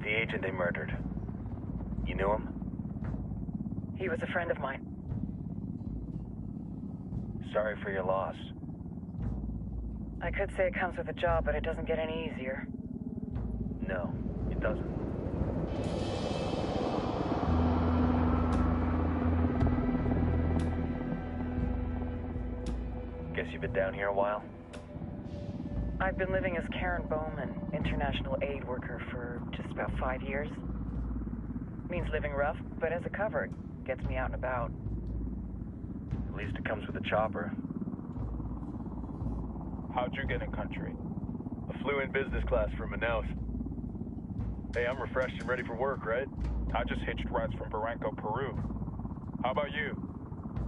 The agent they murdered. You knew him? He was a friend of mine. Sorry for your loss. I could say it comes with a job, but it doesn't get any easier. No, it doesn't. Guess you've been down here a while? I've been living as Karen Bowman, international aid worker, for just about 5 years. Means living rough, but as a cover, it gets me out and about. At least it comes with a chopper. How'd you get in country? I flew in business class from Manaus. Hey, I'm refreshed and ready for work, right? I just hitched rides from Barranco, Peru. How about you?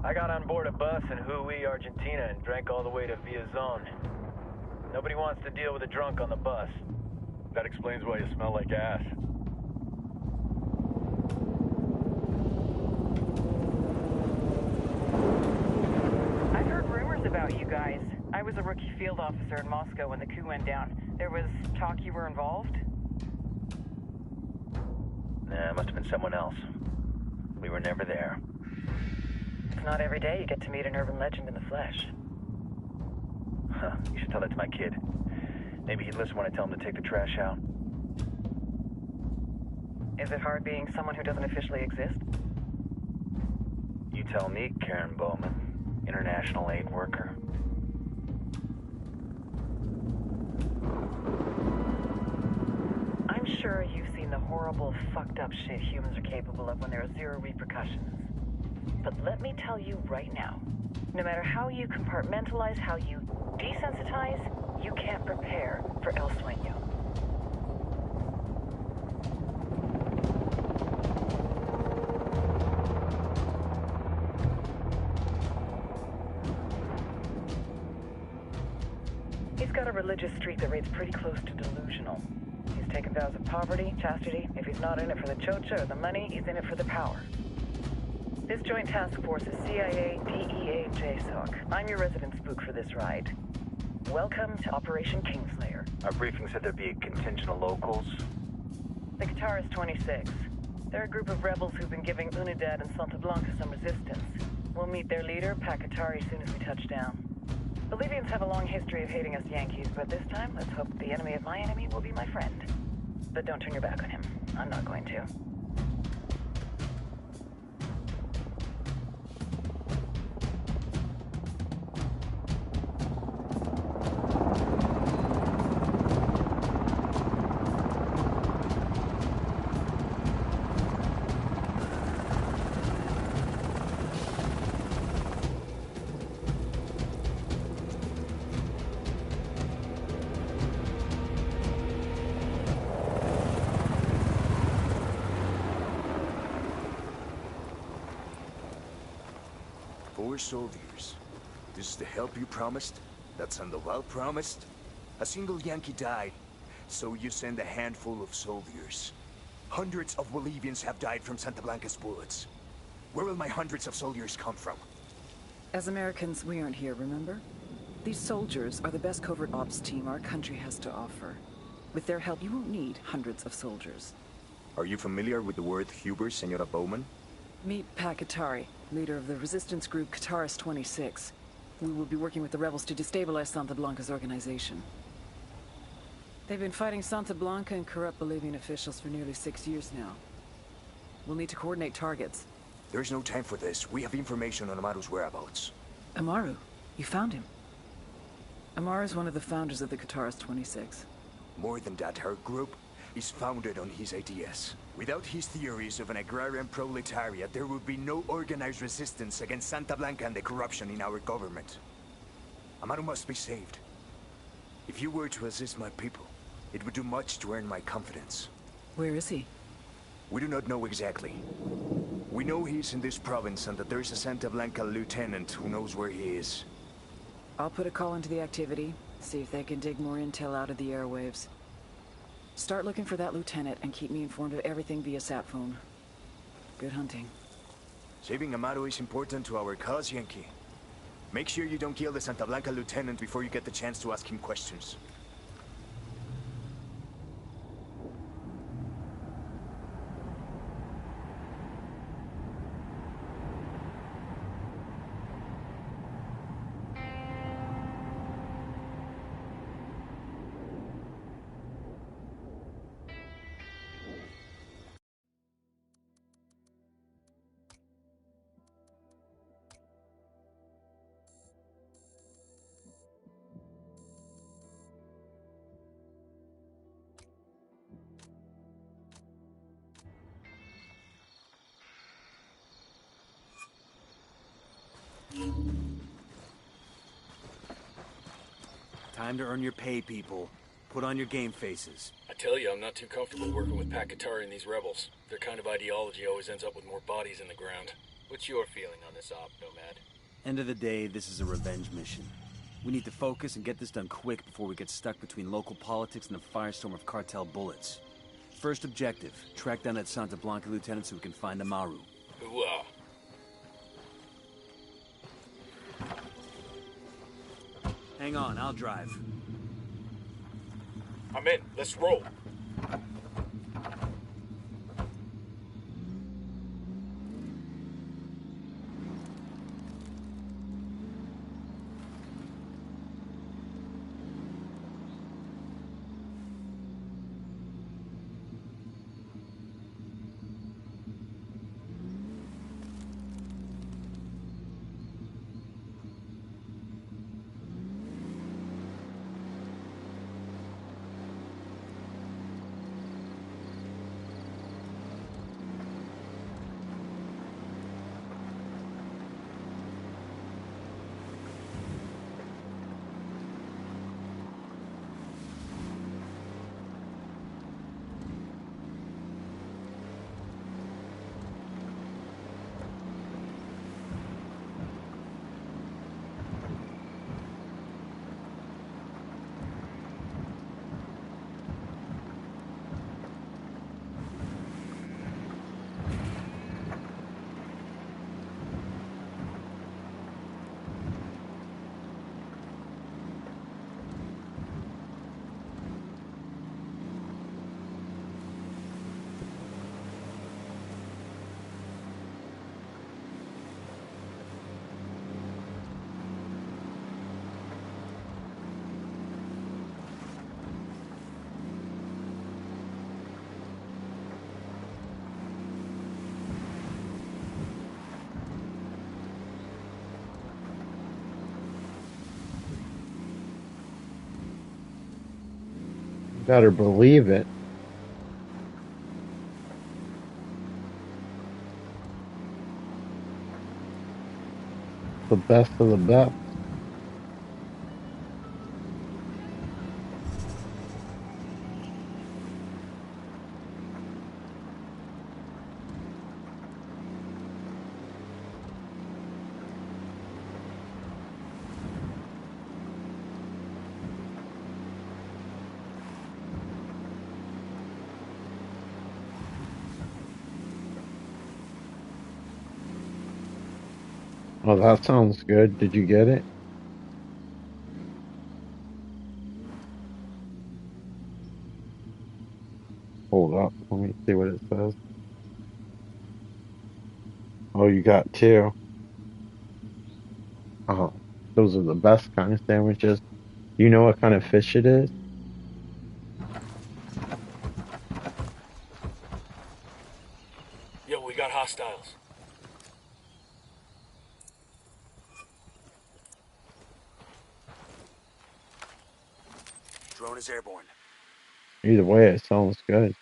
I got on board a bus in Jujuy, Argentina, and drank all the way to Villazon. Nobody wants to deal with a drunk on the bus. That explains why you smell like ass. I've heard rumors about you guys. I was a rookie field officer in Moscow when the coup went down. There was talk you were involved? Nah, it must have been someone else. We were never there. It's not every day you get to meet an urban legend in the flesh. Huh, you should tell that to my kid. Maybe he'd listen when I tell him to take the trash out. Is it hard being someone who doesn't officially exist? You tell me, Karen Bowman, international aid worker. I'm sure you've seen the horrible, fucked up shit humans are capable of when there are zero repercussions. But let me tell you right now, no matter how you compartmentalize, how you desensitize, you can't prepare for El Sueño. He's got a religious streak that rates pretty close to delusional. He's taken vows of poverty, chastity. If he's not in it for the chocha or the money, he's in it for the power. This joint task force is CIA, DEA, JSOC. I'm your resident spook for this ride. Welcome to Operation Kingslayer. Our briefing said there'd be a contingent of locals. The Guitarist 26. They're a group of rebels who've been giving Unidad and Santa Blanca some resistance. We'll meet their leader, Pakatari, soon as we touch down. Bolivians have a long history of hating us Yankees, but this time, let's hope the enemy of my enemy will be my friend. But don't turn your back on him. I'm not going to. Soldiers. This is the help you promised? That Sandoval promised? A single Yankee died, so you send a handful of soldiers. Hundreds of Bolivians have died from Santa Blanca's bullets. Where will my hundreds of soldiers come from? As Americans, we aren't here, remember? These soldiers are the best covert ops team our country has to offer. With their help, you won't need hundreds of soldiers. Are you familiar with the word Huber, Senora Bowman? Meet Pakatari, leader of the resistance group Guitarist 26. We will be working with the rebels to destabilize Santa Blanca's organization. They've been fighting Santa Blanca and corrupt Bolivian officials for nearly 6 years now. We'll need to coordinate targets. There's no time for this. We have information on Amaru's whereabouts. Amaru? You found him? Amaru's one of the founders of the Guitarist 26. More than that, her group is founded on his ideas. Without his theories of an agrarian proletariat, there would be no organized resistance against Santa Blanca and the corruption in our government. Amaru must be saved. If you were to assist my people, it would do much to earn my confidence. Where is he? We do not know exactly. We know he's in this province and that there is a Santa Blanca lieutenant who knows where he is. I'll put a call into the activity, see if they can dig more intel out of the airwaves. Start looking for that lieutenant and keep me informed of everything via sat phone. Good hunting. Saving Amaru is important to our cause, Yankee. Make sure you don't kill the Santa Blanca lieutenant before you get the chance to ask him questions. Time to earn your pay, people. Put on your game faces. I tell you, I'm not too comfortable working with Pakatari and these rebels. Their kind of ideology always ends up with more bodies in the ground. What's your feeling on this op, Nomad? End of the day, this is a revenge mission. We need to focus and get this done quick before we get stuck between local politics and a firestorm of cartel bullets. First objective, track down that Santa Blanca lieutenant so we can find Amaru. Ooh-ah. Hang on, I'll drive. I'm in. Let's roll. Better believe it. The best of the best. Oh, that sounds good. Did you get it? Hold up. Let me see what it says. Oh, you got two. Oh, those are the best kind of sandwiches. Do you know what kind of fish it is? Yo, we got hostiles. Drone is airborne. Either way, it sounds good.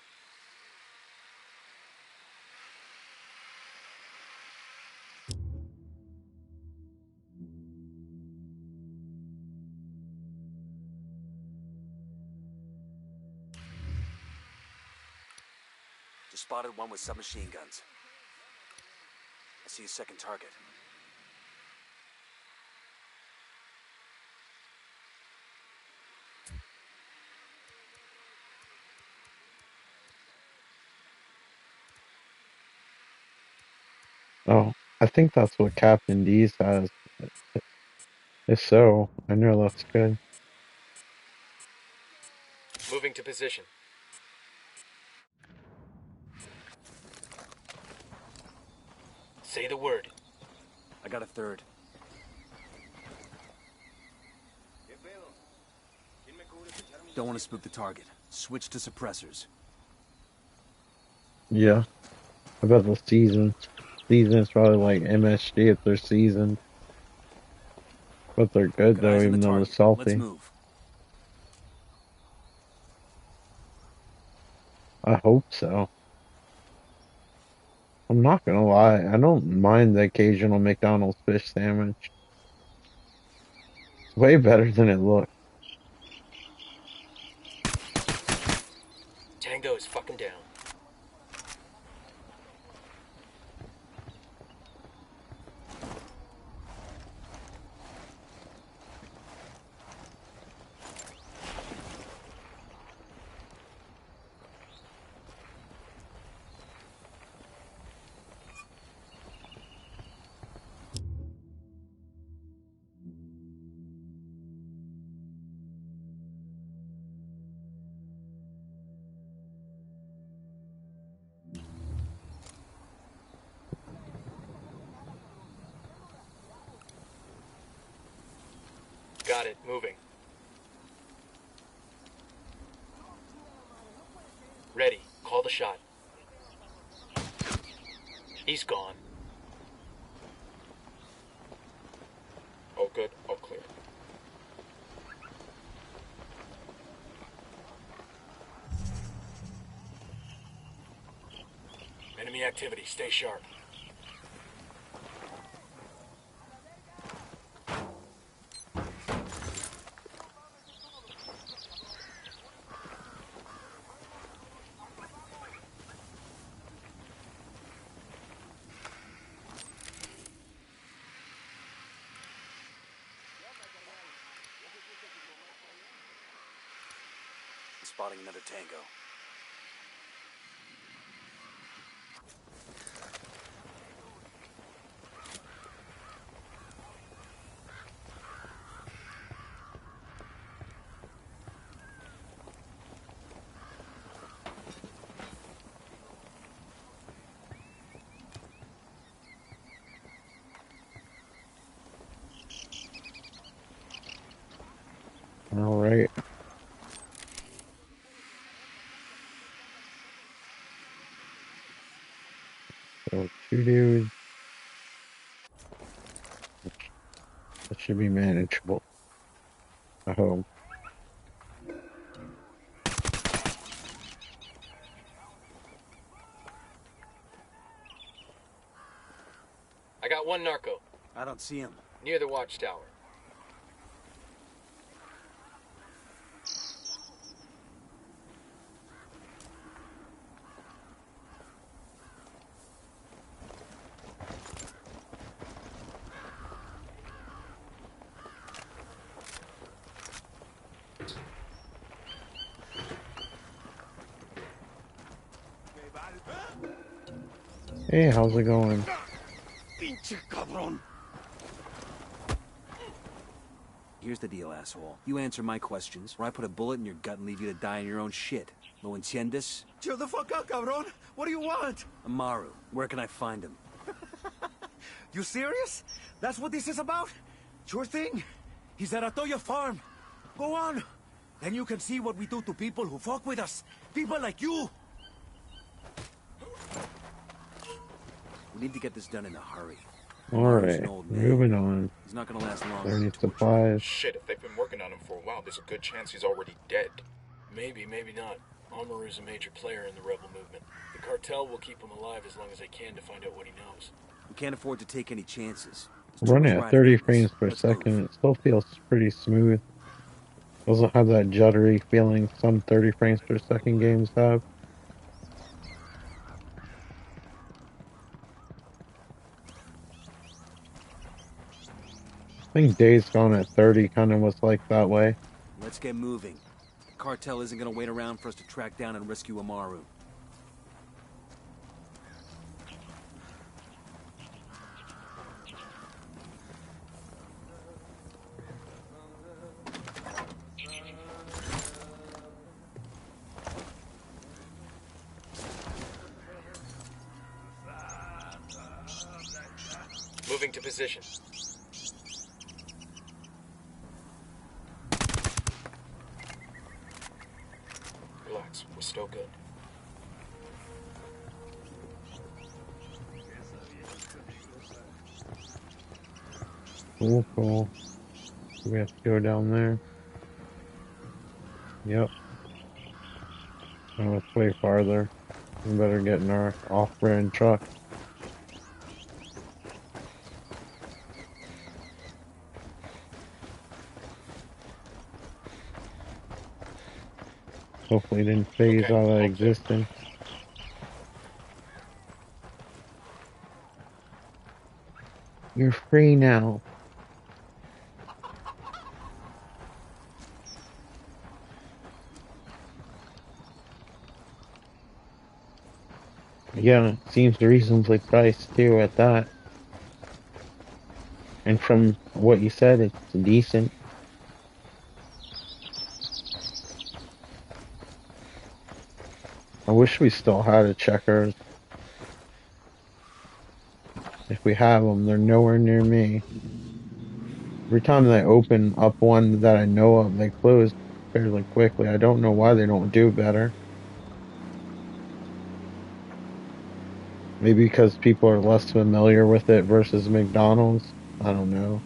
Just spotted one with submachine guns. I see a second target. Oh, I think that's what Captain D's has. If so, I know that's good. Moving to position. Say the word. I got a third. Don't want to spook the target. Switch to suppressors. Yeah. I bet the season's probably like MSG if they're seasoned. But they're good Got though, eyes on even the though they're target. salty. Let's move. I hope so. I'm not gonna lie, I don't mind the occasional McDonald's fish sandwich. It's way better than it looks. fucking down. Got it, moving. Ready, call the shot. He's gone. Oh, good. All clear. Enemy activity, stay sharp. Spotting another tango. All right. So 2 dudes. That should be manageable. I hope. I got one narco, I don't see him. near the watchtower. Hey, how's it going? Here's the deal, asshole. You answer my questions, or I put a bullet in your gut and leave you to die in your own shit. ¿Lo entiendes? Chill the fuck out, cabron. What do you want? Amaru, where can I find him? You serious? That's what this is about? Sure thing. He's at Atoya Farm. Go on. Then you can see what we do to people who fuck with us. People like you. We need to get this done in a hurry. Alright, moving on. He's not gonna last long. 30 supplies. Shit, if they've been working on him for a while, there's a good chance he's already dead. Maybe, maybe not. Amaru's a major player in the rebel movement. The cartel will keep him alive as long as they can to find out what he knows. We can't afford to take any chances. There's too Running much at 30 riding on frames this. per Let's second, move. it still feels pretty smooth. Doesn't have that juddery feeling some 30 frames per second games have. I think Days Gone at 30 kind of was like that way. Let's get moving. The cartel isn't gonna wait around for us to track down and rescue Amaru. Moving to position. Relax, we're still good. Cool, cool. We have to go down there. Yep. Oh, it's way farther. We better get in our off-brand truck. Hopefully it didn't phase Okay, out of all clear. existence. You're free now. Yeah, it seems reasonably priced too at that. And from what you said, it's decent. I wish we still had a checkers. If we have them, they're nowhere near me. Every time they open up one that I know of, they close fairly quickly. I don't know why they don't do better. Maybe because people are less familiar with it versus McDonald's. I don't know.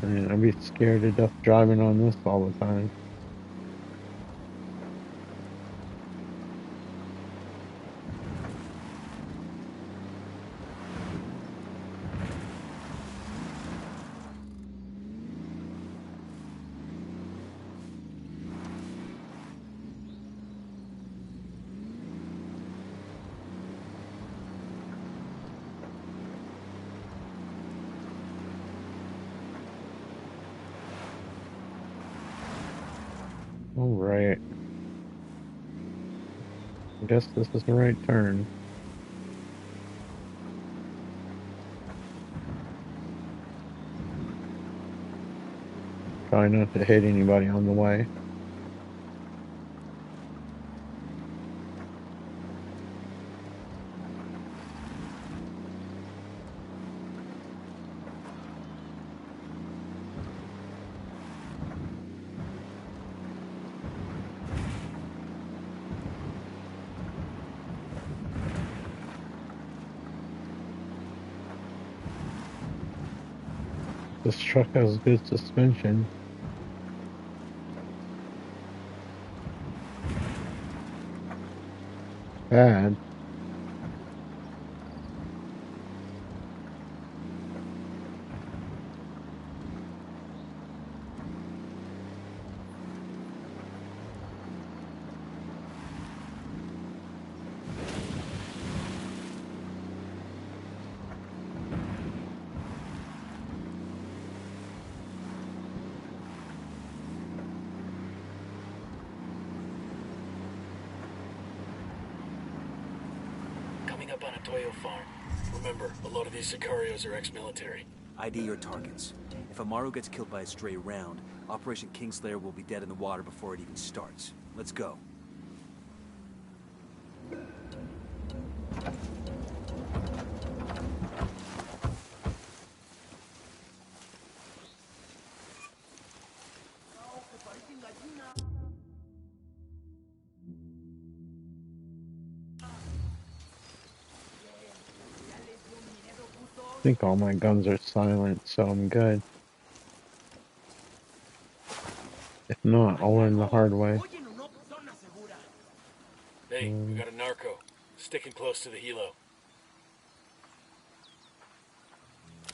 Man, I'd be scared to death driving on this all the time. All right. I guess this is the right turn. Try not to hit anybody on the way. This truck has good suspension. Bad. Coming up on a Toyo farm. Remember, a lot of these Sicarios are ex-military. ID your targets. If Amaru gets killed by a stray round, Operation Kingslayer will be dead in the water before it even starts. Let's go. I think all my guns are silent, so I'm good. If not, I'll learn the hard way. Hey, we got a narco. Sticking close to the helo.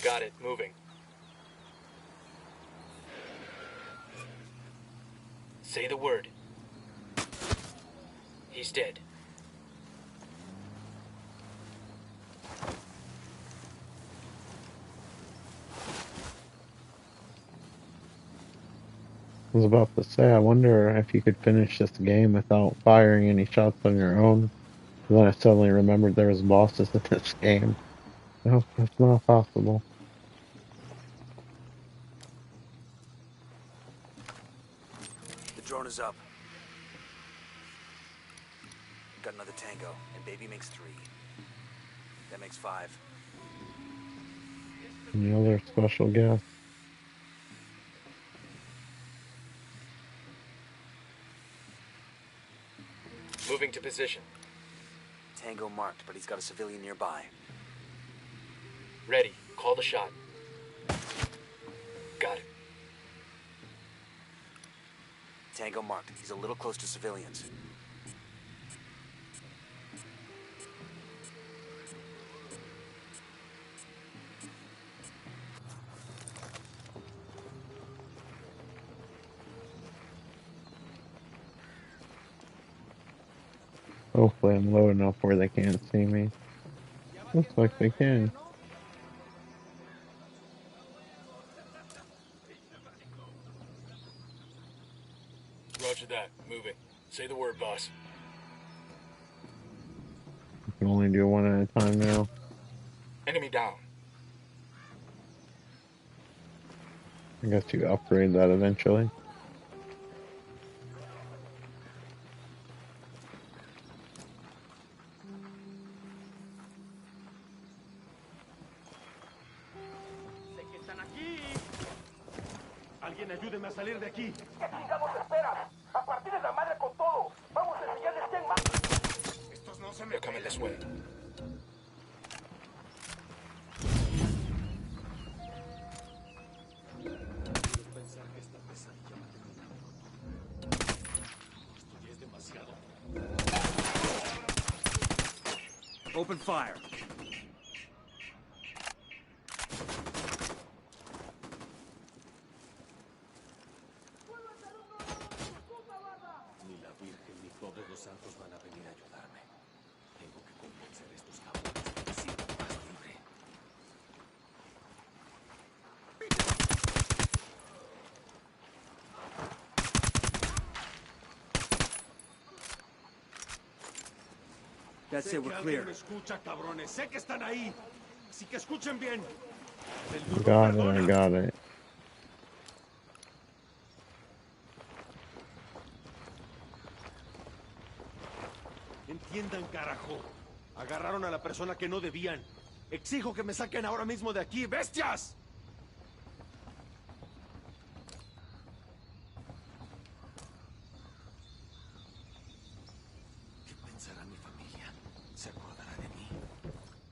Got it, moving. Say the word. He's dead. I was about to say, I wonder if you could finish this game without firing any shots on your own. And then I suddenly remembered there was bosses in this game. No, that's not possible. The drone is up. Got another tango, and baby makes 3. That makes 5. Any other special guests? Moving to position. Tango marked, but he's got a civilian nearby. Ready. Call the shot. Got it. Tango marked. He's a little close to civilians. Hopefully I'm low enough where they can't see me. Looks like they can. Roger that. Moving. Say the word, boss. You can only do one at a time now. Enemy down. I guess you upgrade that eventually. Alguien ayúdeme a salir de aquí. ¿Qué chingados esperas? ¡A partir de la madre con todo! ¡Vamos a enseñarles quién más! Estos no se me... They're coming this way. Pensar que esta pesadilla va terminando. Esto ya es demasiado. Open fire. Ni la Virgen ni todos los santos van a venir a ayudarme. Tengo que convencer a estos cabrones de que siento más libre. That's it, we're clear. Me escucha, cabrones. Sé que están ahí. Así que escuchen bien. Got it, I got it. Entiendan, carajo. Agarraron a la persona que no debían. Exijo que me saquen ahora mismo de aquí, bestias. ¿Qué pensará mi familia? ¿Se acordará de mí?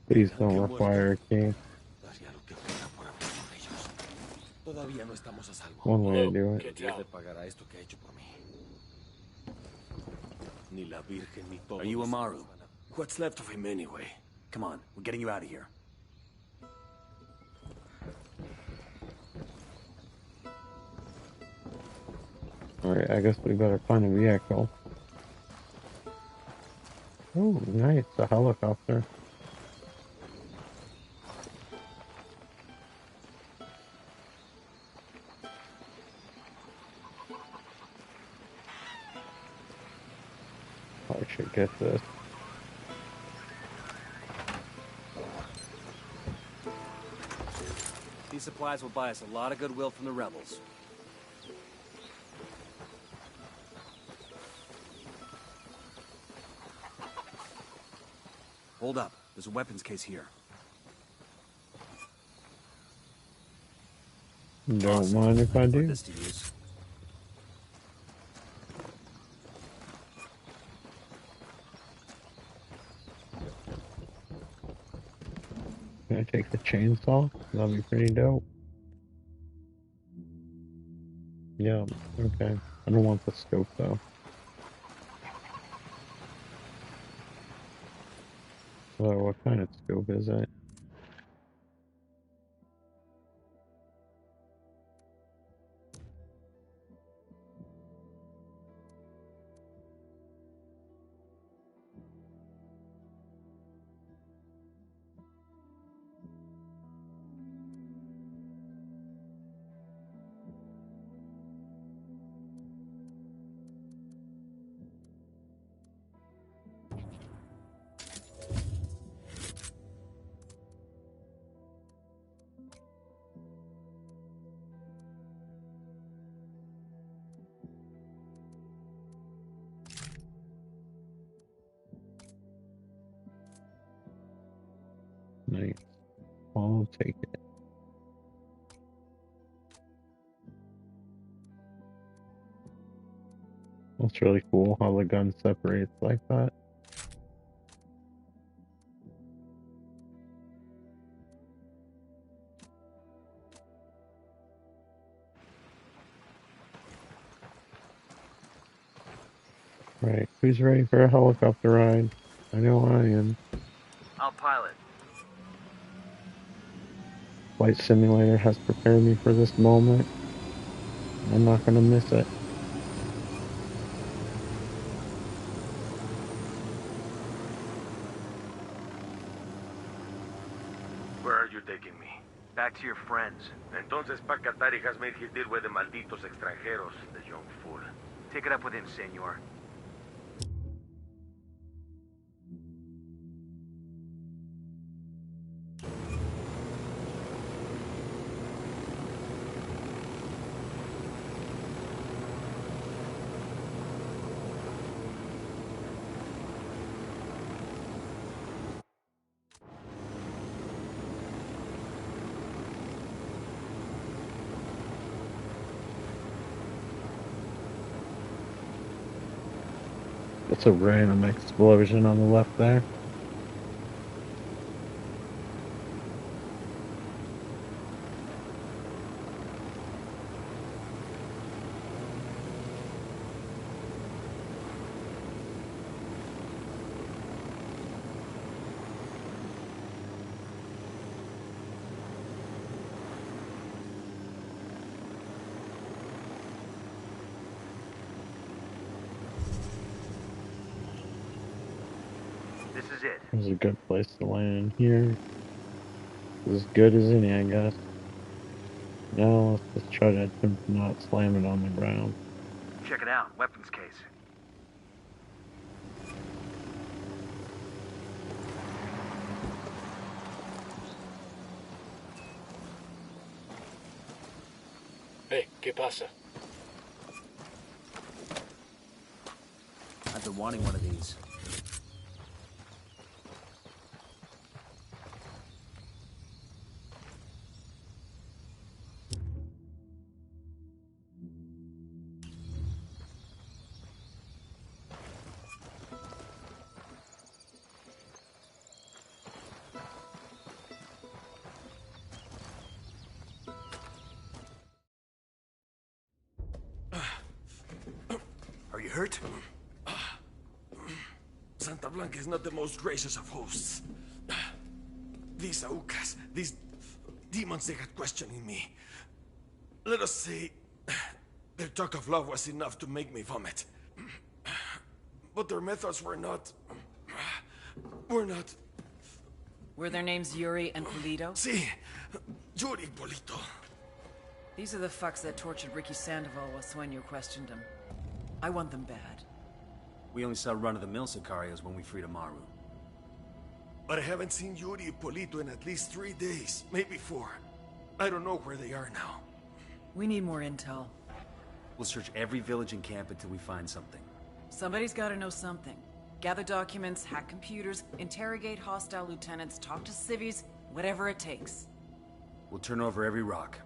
Please don't require a key. Daría lo que fuera por hablar con ellos. Todavía no estamos a salvo. One way to do it. Get Dios le down. pagará esto que ha hecho por mí. Ni la Virgen ni todos. Are you los Amaru? santos van a- What's left of him anyway? Come on, we're getting you out of here. Alright, I guess we better find a vehicle. Oh, nice, a helicopter. I should get this. These supplies will buy us a lot of goodwill from the rebels. Hold up. There's a weapons case here. Don't Awesome. mind if I Put do. this to use. Can I take the chainsaw? That'd be pretty dope. Yeah, okay. I don't want the scope though. So what kind of scope is it? Nice. I'll take it. That's really cool how the gun separates like that. Right, who's ready for a helicopter ride? I know I am. I'll pilot. Flight Simulator has prepared me for this moment. I'm not gonna miss it. Where are you taking me? Back to your friends. Entonces Pacatari has made his deal with the malditos extranjeros, the young fool. Take it up with him, senor. It's a random explosion on the left there. This is it. This is a good place to land here. As good as any, I guess. Now let's just try to attempt to not slam it on the ground. Check it out. Weapons case. Hey, ¿qué pasa? I've been wanting one of these. Are you hurt? Santa Blanca is not the most gracious of hosts. These Aucas, these demons, they got questioning me. Let us say, their talk of love was enough to make me vomit. But their methods were not... Were their names Yuri and Polito? Si, Yuri Polito. These are the fucks that tortured Ricky Sandoval while Sueño questioned him. I want them bad. We only saw run-of-the-mill Sicarios when we freed Amaru. But I haven't seen Yuri and Polito in at least 3 days, maybe 4. I don't know where they are now. We need more intel. We'll search every village and camp until we find something. Somebody's gotta know something. Gather documents, hack computers, interrogate hostile lieutenants, talk to civvies, whatever it takes. We'll turn over every rock.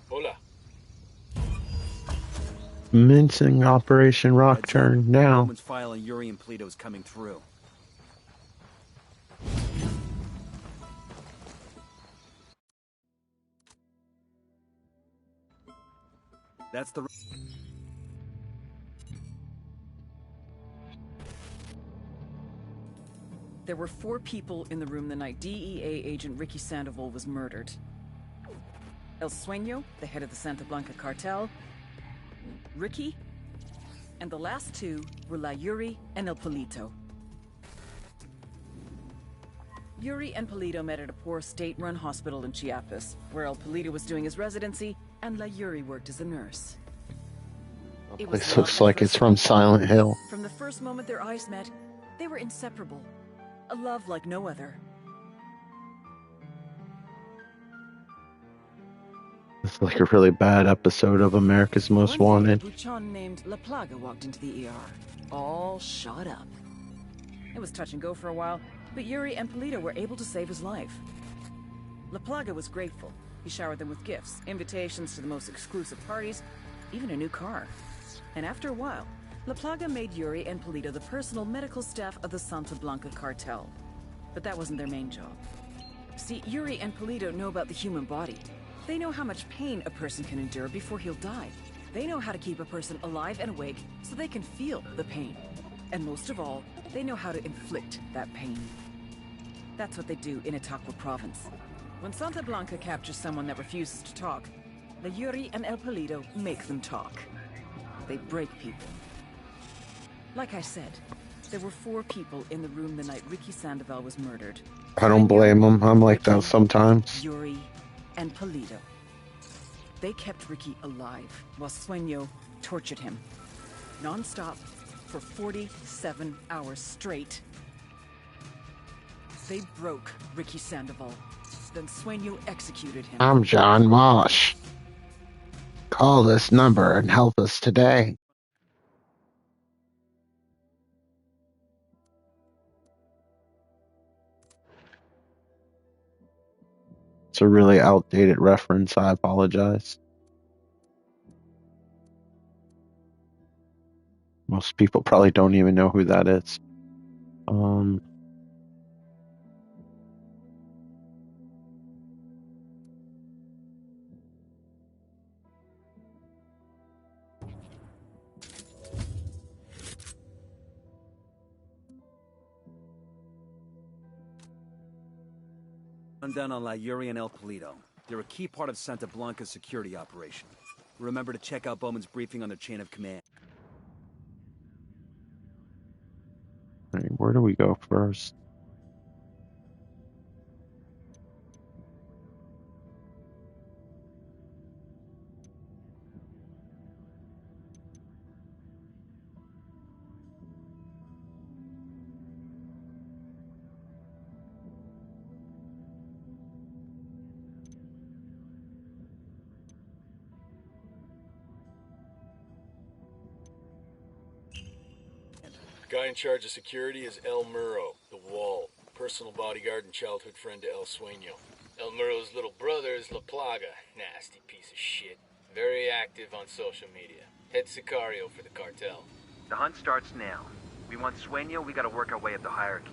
Hola. Mincing Operation Rock Turn now. Roman's file on Yuri and Polito is coming through. That's the... There were 4 people in the room the night DEA agent Ricky Sandoval was murdered. El Sueño, the head of the Santa Blanca cartel, Ricky, and the last 2 were La Yuri and El Polito. Yuri and Polito met at a poor state-run hospital in Chiapas, where El Polito was doing his residency, and La Yuri worked as a nurse. This looks like it's from Silent Hill. From the first moment their eyes met, they were inseparable. A love like no other. It's like a really bad episode of America's Most One day, Wanted. a Buchon named La Plaga walked into the ER, all shot up. It was touch and go for a while, but Yuri and Polito were able to save his life. La Plaga was grateful. He showered them with gifts, invitations to the most exclusive parties, even a new car. And after a while, La Plaga made Yuri and Polito the personal medical staff of the Santa Blanca cartel. But that wasn't their main job. See, Yuri and Polito know about the human body. They know how much pain a person can endure before he'll die. They know how to keep a person alive and awake so they can feel the pain. And most of all, they know how to inflict that pain. That's what they do in Itaqua province. When Santa Blanca captures someone that refuses to talk, the Yuri and El Polito make them talk. They break people. Like I said, there were 4 people in the room the night Ricky Sandoval was murdered. I don't blame him. I'm like that sometimes. Yuri and Polito. They kept Ricky alive while Sueño tortured him. Non-stop for 47 hours straight. They broke Ricky Sandoval. Then Sueño executed him. I'm John Walsh. Call this number and help us today. It's a really outdated reference. I apologize. Most people probably don't even know who that is. Rundown on La Yuri and El Polito. They're a key part of Santa Blanca's security operation. Remember to check out Bowman's briefing on their chain of command. Right, where do we go first? Guy in charge of security is El Muro, the Wall, personal bodyguard and childhood friend to El Sueño. El Muro's little brother is La Plaga, nasty piece of shit. Very active on social media. Head Sicario for the cartel. The hunt starts now. We want Sueño, we gotta work our way up the hierarchy.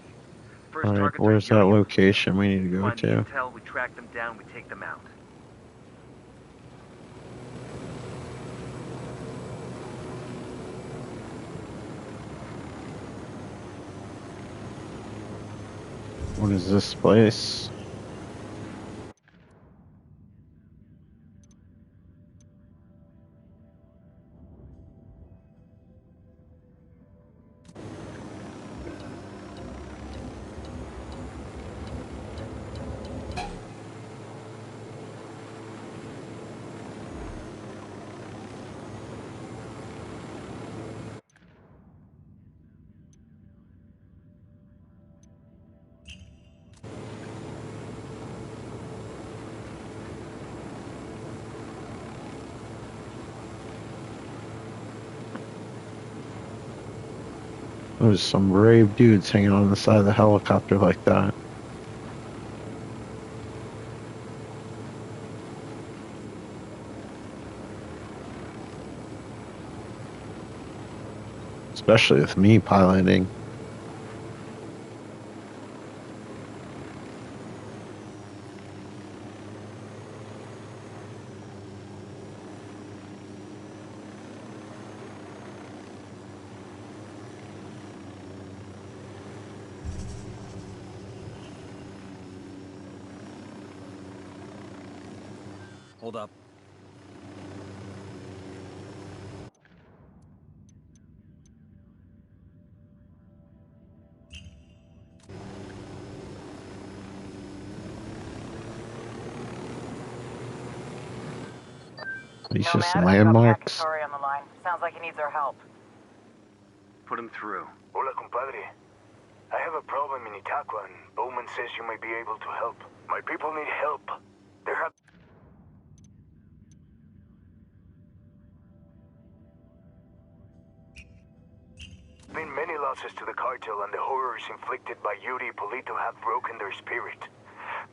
First Alright, targets where's are that Yuri. location we need to go Find the to? intel, we track them down, we take them out. What is this place? There's some brave dudes hanging on the side of the helicopter like that. Especially with me piloting. Hold up. These No, just man, landmarks. I've got Pakatari on the line. Sounds like he needs our help. Put him through. Hola, compadre. I have a problem in Itaqua, and Bowman says you might be able to help. My people need help. There have been many losses to the cartel, and the horrors inflicted by Yuri Polito have broken their spirit.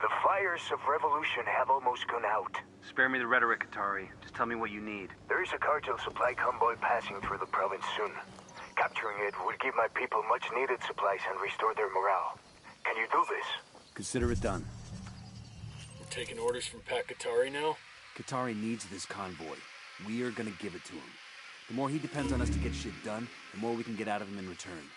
The fires of revolution have almost gone out. Spare me the rhetoric, Atari. Just tell me what you need. There is a cartel supply convoy passing through the province soon. Capturing it would give my people much-needed supplies and restore their morale. Can you do this? Consider it done. We're taking orders from Pat Katari now? Katari needs this convoy. We are gonna give it to him. The more he depends on us to get shit done, the more we can get out of him in return.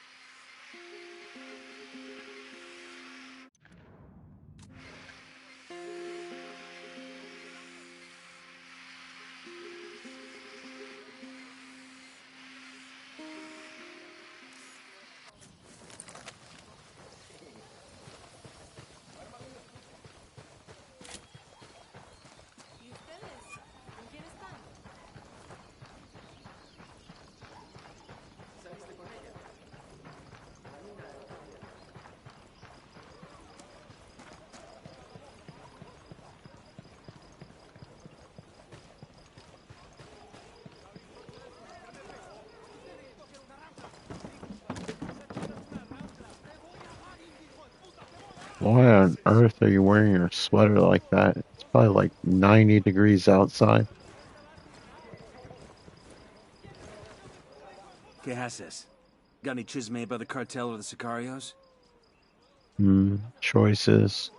Why on earth are you wearing a sweater like that? It's probably like 90 degrees outside. ¿Qué haces? Got any chisme by the cartel or the Sicarios? Choices.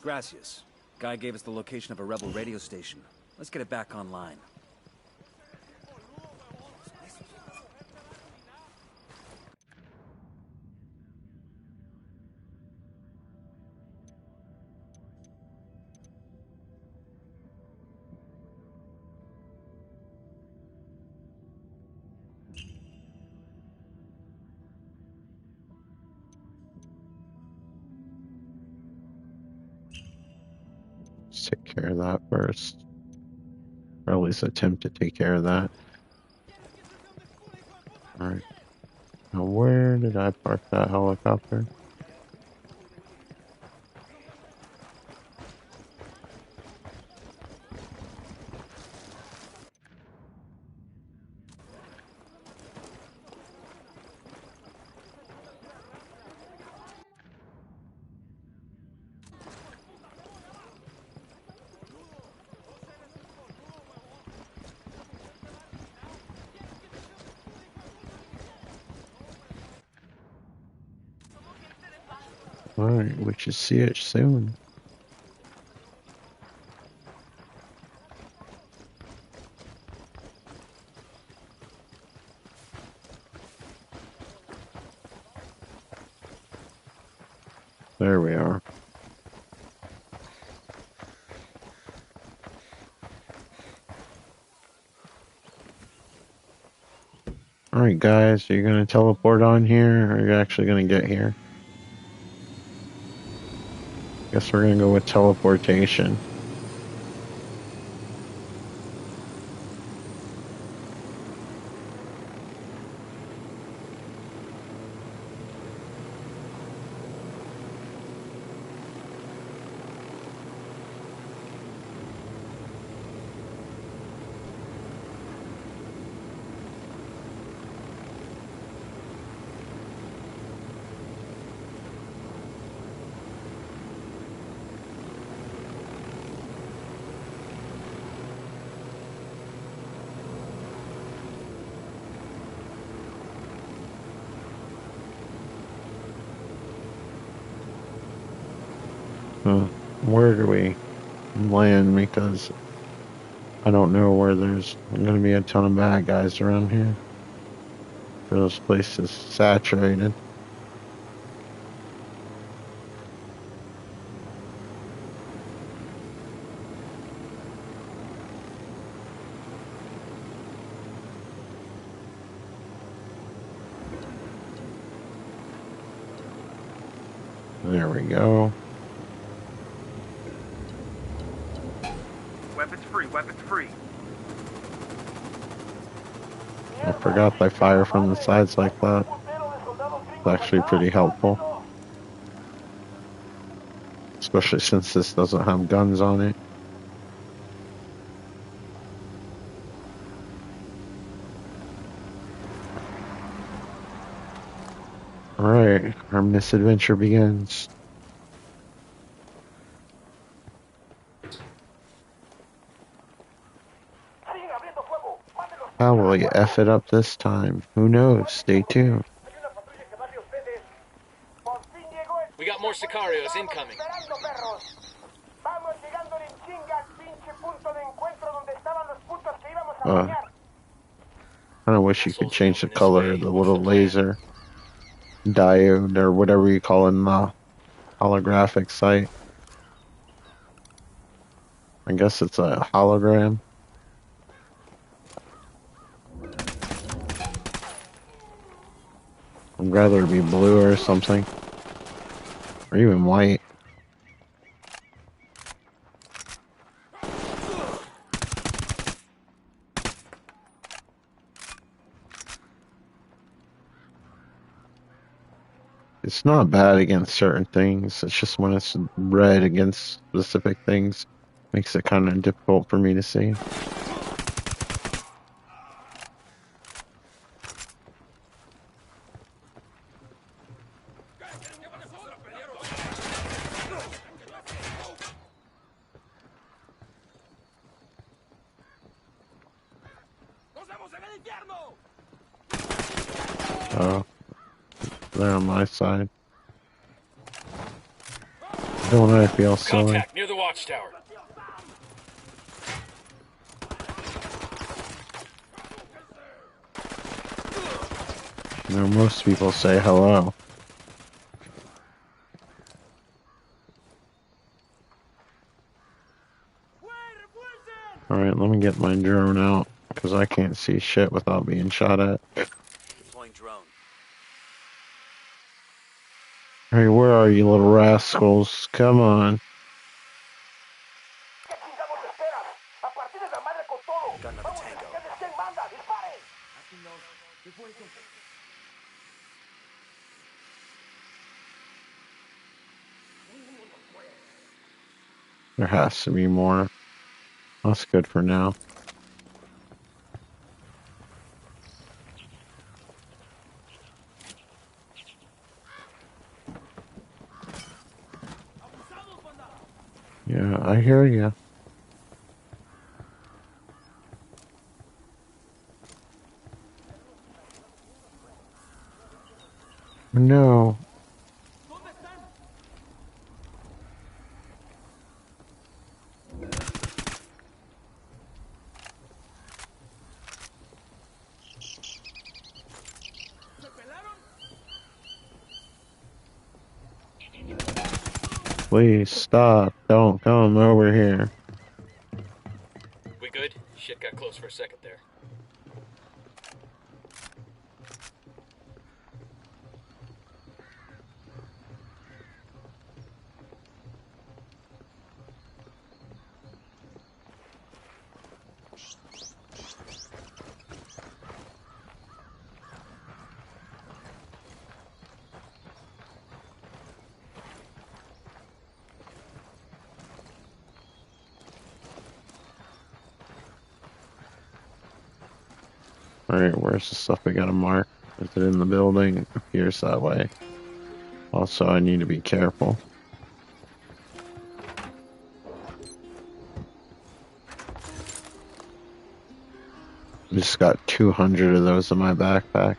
Gracias. Guy gave us the location of a rebel radio station. Let's get it back online. Let's take care of that first. Or at least attempt to take care of that. Alright. Now where did I park that helicopter? Alright, we should see it soon. There we are. Alright guys, are you gonna teleport on here, or are you actually gonna get here? Guess we're gonna go with teleportation. Where do we land? Because I don't know where there's going to be a ton of bad guys around here. This place is saturated. There we go. I forgot they fire from the sides like that. It's actually pretty helpful. Especially since this doesn't have guns on it. Alright, our misadventure begins. How will you F it up this time? Who knows? Stay tuned. We got more Sicarios incoming. I wish you could change the color of the little laser diode or whatever you call it in the holographic sight. I guess it's a hologram. I'd rather it be blue or something. Or even white. It's not bad against certain things. It's just when it's red against specific things, makes it kind of difficult for me to see. Oh, they're on my side. Don't I feel silly? Contact near the watchtower. You know, most people say hello. Alright, let me get my drone out, because I can't see shit without being shot at. Deploying drone. Hey, where are you little rascals? Come on. Got another tango. There has to be more. That's good for now. Yeah, I hear you. No. Please stop. Don't come over here. We good? Shit got close for a second there. Alright, where's the stuff we gotta mark? Is it in the building? It appears that way. Also, I need to be careful. I just got 200 of those in my backpack.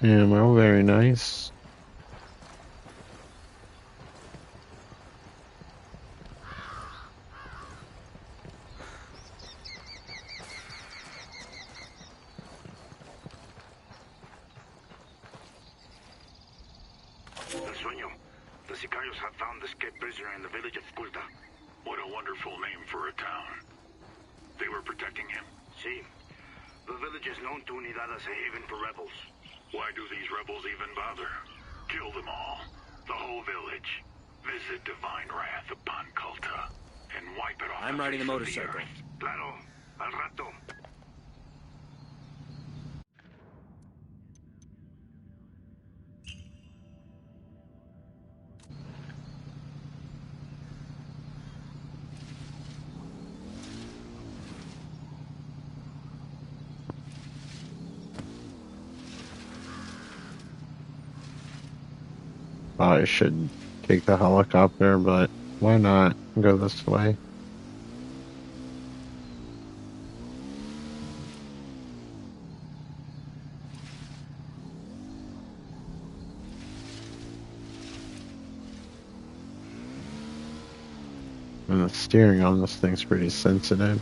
Ammo, very nice. Sueño. The Sicarios have found the escaped prisoner in the village of Culta. What a wonderful name for a town. They were protecting him? Sí. The village is known to Unidad as a haven for rebels. Why do these rebels even bother? Kill them all. The whole village. Visit divine wrath upon Culta. And wipe it off. I'm riding the motorcycle. Claro. Al rato. I should take the helicopter, but why not go this way? And the steering on this thing's pretty sensitive.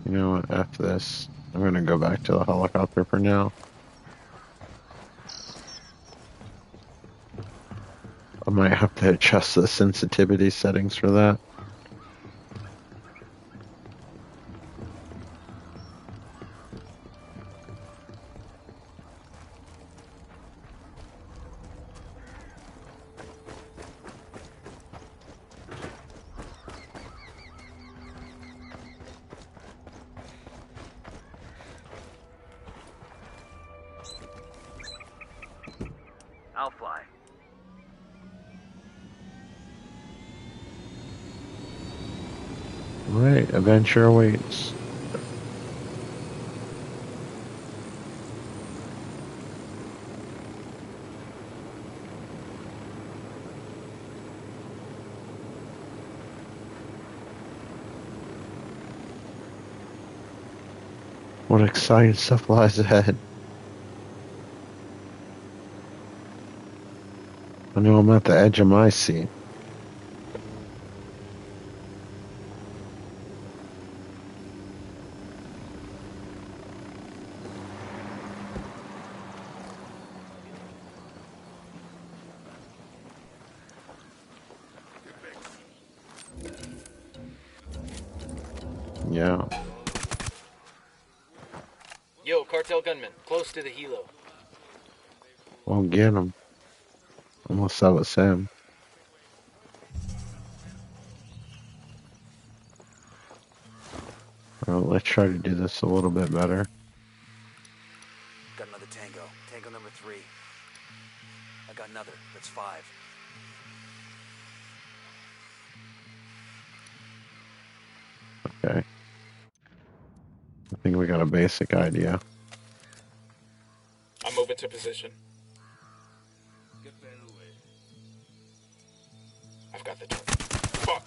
You know what, F this. I'm gonna go back to the helicopter for now. I might have to adjust the sensitivity settings for that. I'll fly. Right, adventure awaits. What exciting stuff lies ahead. I know I'm at the edge of my seat. Yeah. Yo, cartel gunman, close to the helo. Won't get him. Almost that was him. Well, let's try to do this a little bit better. Got another tango. Tango number 3. I got another. That's 5. Okay. I think we got a basic idea. I'm moving to position. I've got the target. Fuck!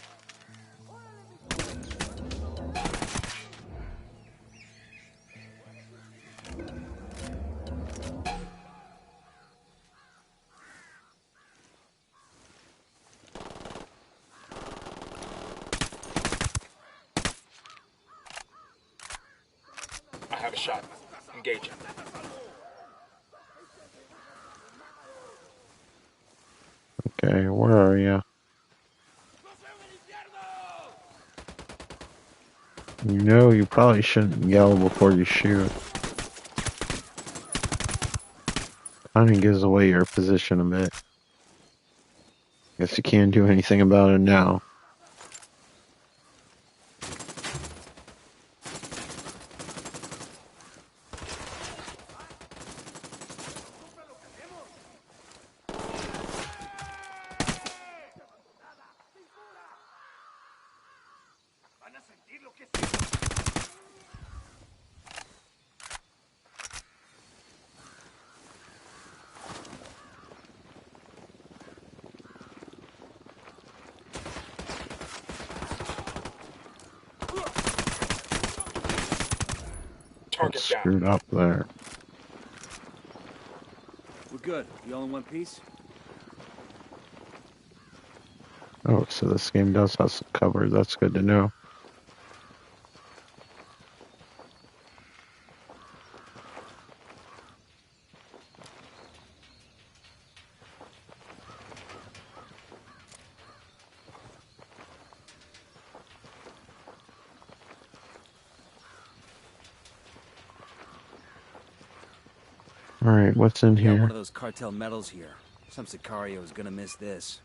I have a shot. Engaging. Okay, where are you? You know, you probably shouldn't yell before you shoot. Kind of gives away your position a bit. Guess you can't do anything about it now. Target Screwed up there. We're good. You all in one piece? Oh, so this game does have some cover. That's good to know. Alright, what's in Got here? one of those cartel medals here. Some Sicario is gonna miss this.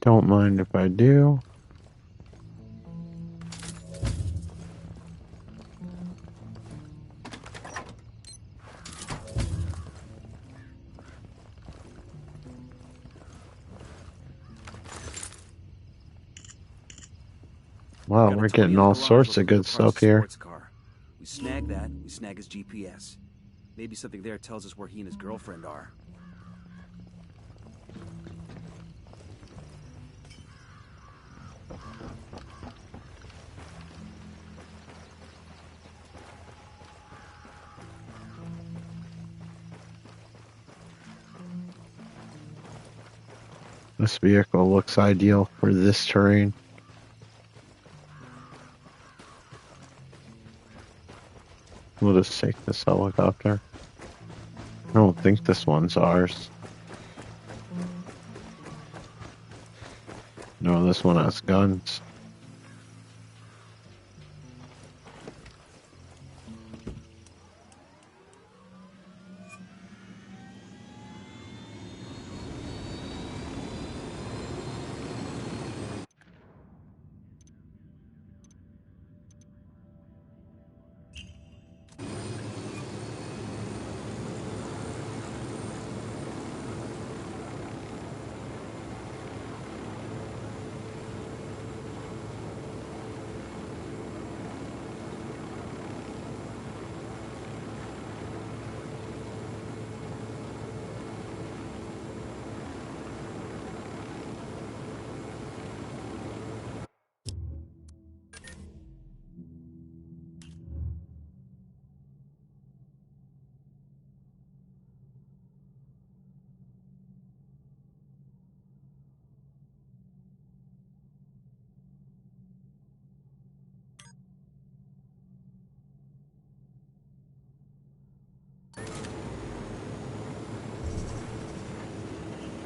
Don't mind if I do. Wow, Got a we're toy in getting the all garage sorts where of we good go park stuff a here. sports car. We snag that, we snag his GPS. Maybe something there tells us where he and his girlfriend are. This vehicle looks ideal for this terrain. We'll just take this helicopter. I don't think this one's ours. No, this one has guns.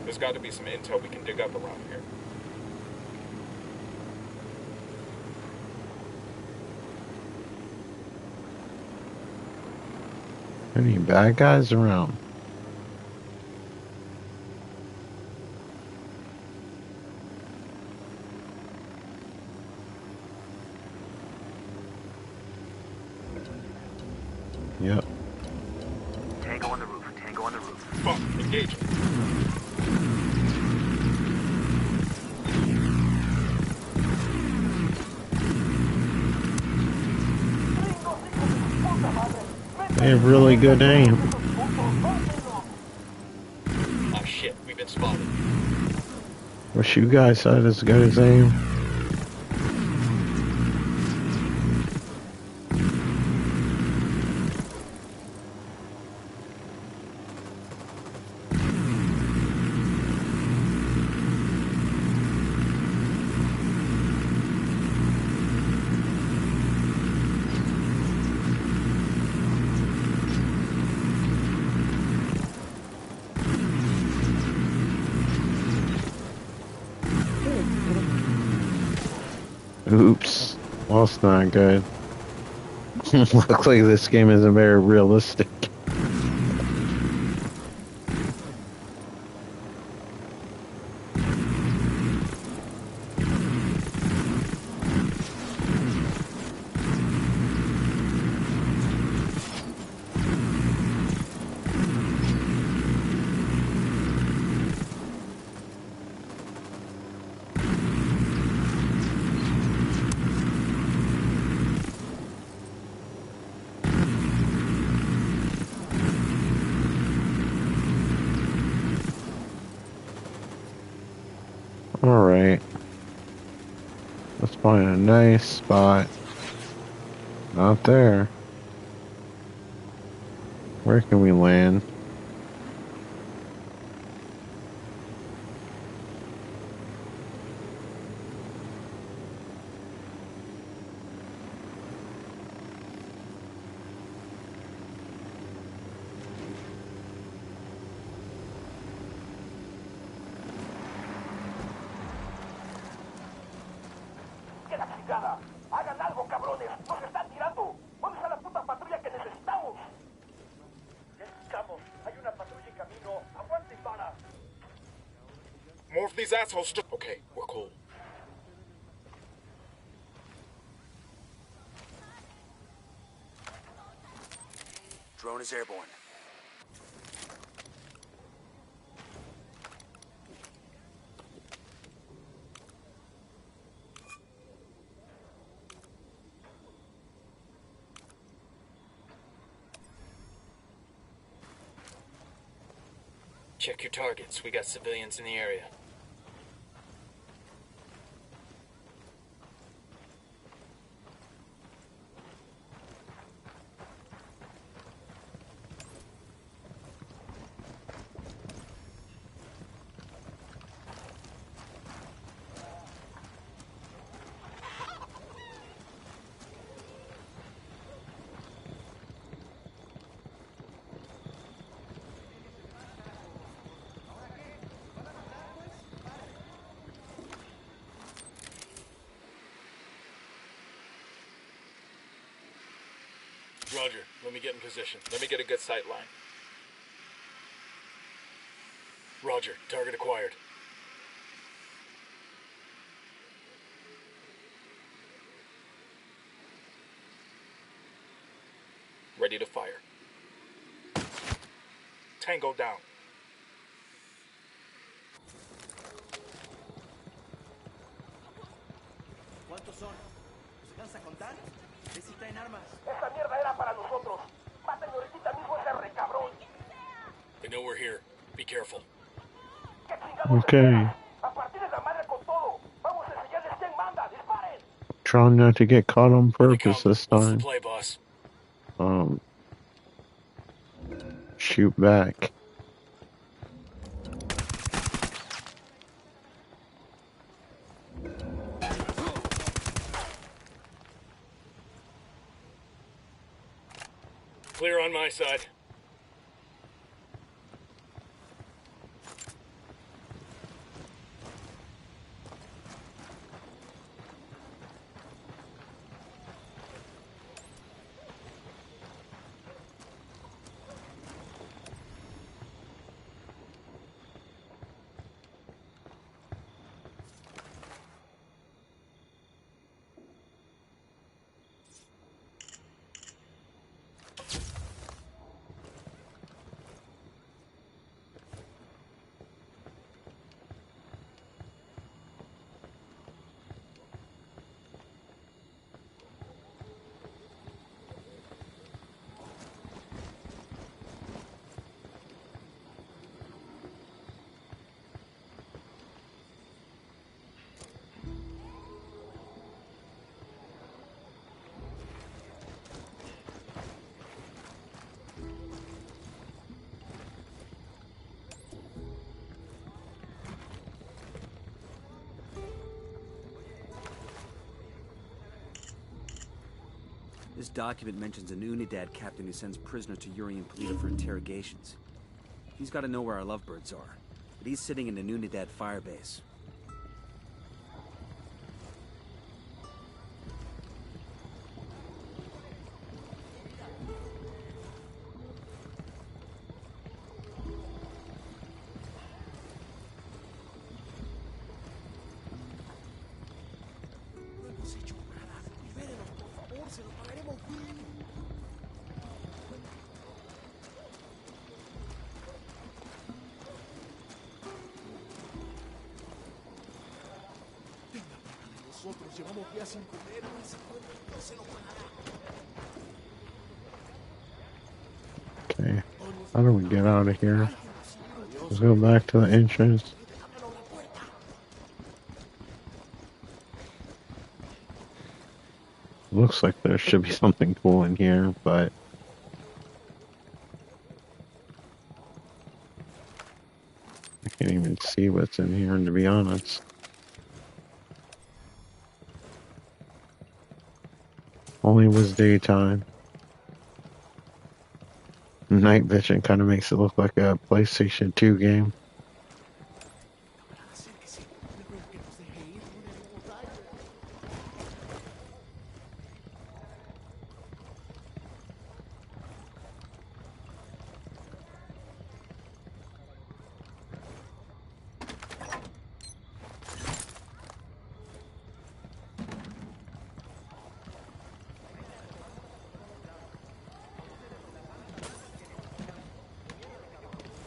There's got to be some intel we can dig up around here. Any bad guys around? Yep. Tango on the roof. Tango on the roof. Fuck, engaging. They have really good aim. Oh shit, we've been spotted. Wish you guys had as good as aim. Oops. Well, it's not good. Looks like this game isn't very realistic. Alright. Let's find a nice spot. Not there. Where can we land? these assholes to... Okay, we're cool. Drone is airborne. Check your targets. We got civilians in the area. Roger, let me get in position. Let me get a good sight line. Roger, target acquired. Ready to fire. Tango down. ¿Cuántos son? ¿Se cansa contar? ¿Ves si traen armas? Esta mierda era para nosotros. Maten ahorita mismo ese recabrón. They know we're here. Be careful. Okay. A partir de la madre con todo. Vamos a enseñarles quién manda. Disparen. Trying not to get caught on purpose this What's the time. play, boss? Shoot back. Clear on my side. This document mentions an Unidad captain who sends prisoners to Yuri and Polito for interrogations. He's got to know where our lovebirds are, but he's sitting in an Unidad firebase. Okay. How do we get out of here? Let's go back to the entrance. Looks like there should be something cool in here, but I can't even see what's in here, to be honest. Only was daytime. Night vision kind of makes it look like a PlayStation 2 game.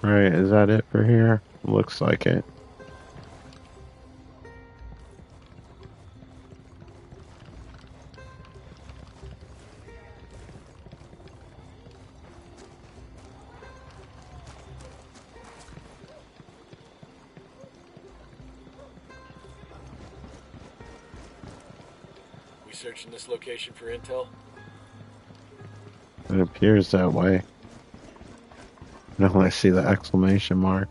Right, is that it for here? Looks like it. We searching this location for intel? It appears that way. Now I see the exclamation mark.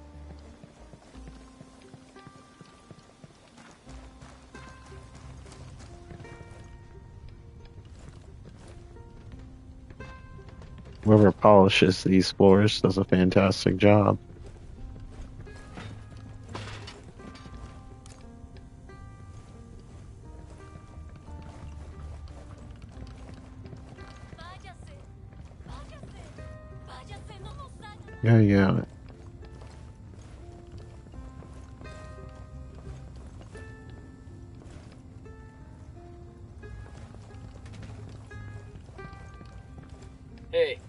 Whoever polishes these floors does a fantastic job. Yeah. Hey.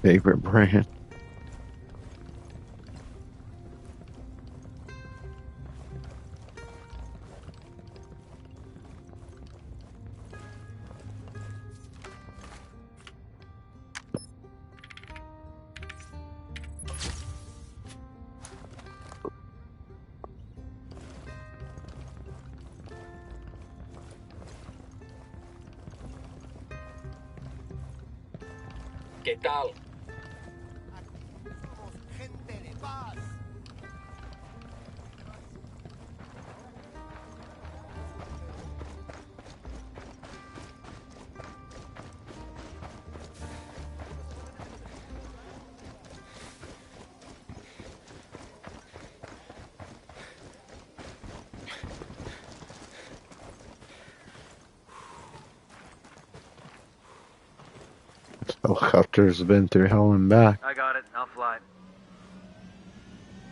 Favorite brand. ¿Qué tal? Helicopter's been through hell and back. I got it. I'll fly.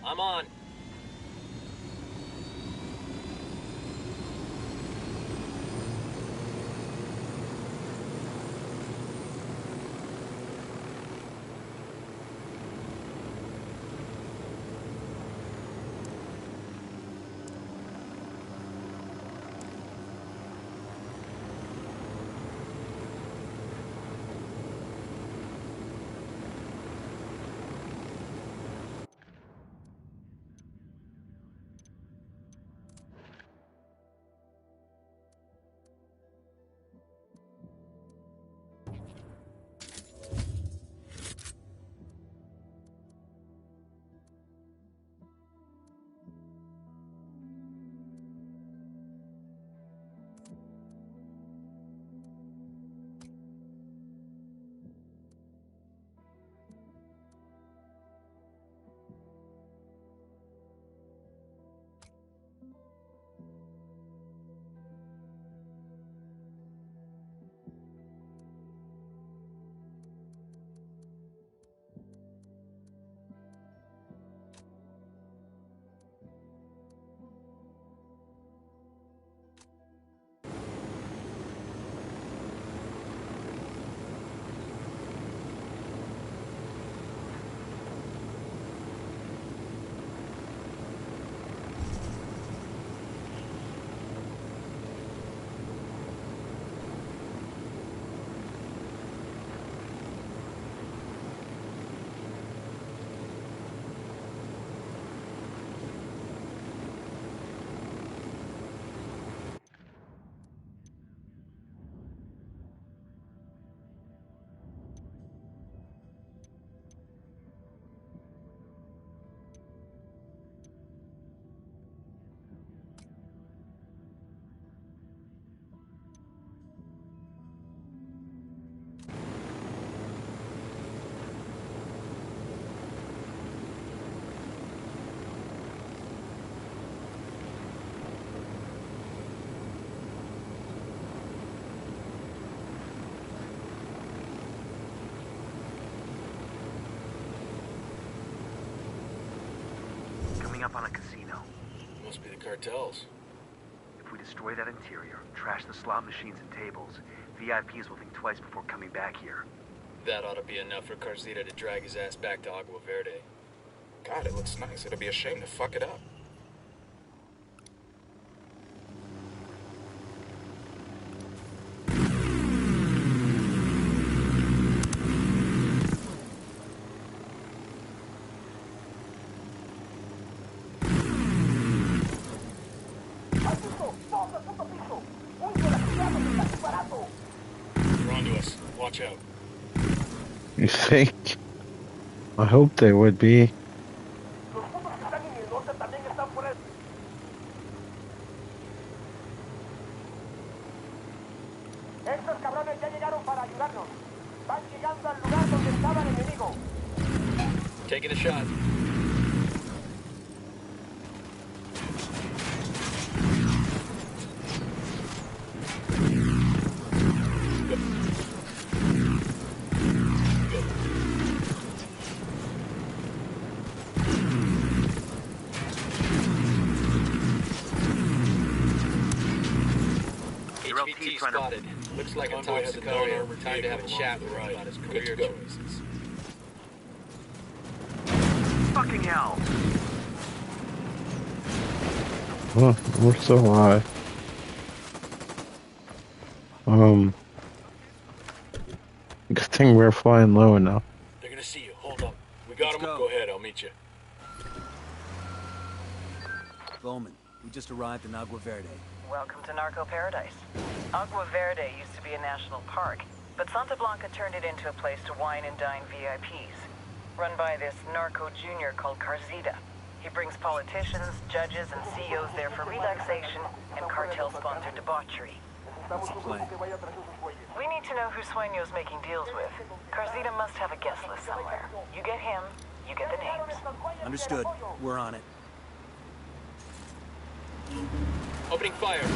I'm on. Coming up on a casino. Must be the cartels. If If we destroy that interior, trash the slot machines and tables, VIPs will think twice before coming back here. That ought to be enough for Carzita to drag his ass back to Agua Verde. God, it looks nice. It'll be a shame to fuck it up. They're onto us. Watch out. You think? I hope they would be. Estos cabrones ya llegaron para ayudarnos. Van llegando al lugar donde estaba el enemigo. Taking a shot. HVT spotted. Looks like a toxicarian. Time to have a chat with him about his career choices. Fucking hell! Well, we're so high. Good thing we're flying low enough. They're gonna see you. Hold up. We got him. Go ahead. I'll meet you. Bowman, we just arrived in Agua Verde. Welcome to Narco Paradise. Agua Verde used to be a national park, but Santa Blanca turned it into a place to wine and dine VIPs. Run by this narco junior called Carzita. He brings politicians, judges, and CEOs there for relaxation and cartel-sponsored debauchery. What's the plan? We need to know who Sueño's making deals with. Carzita must have a guest list somewhere. You get him, you get the names. Understood. We're on it. Opening fire.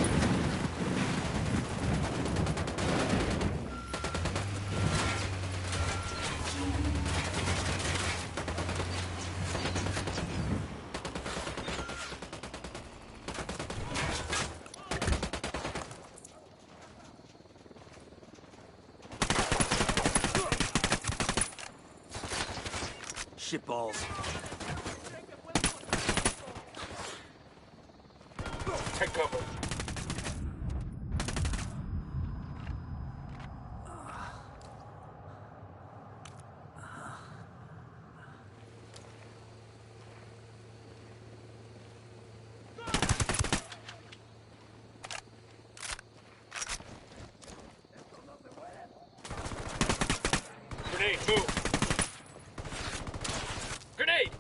Shitballs. Take cover. Grenade, move. Grenade!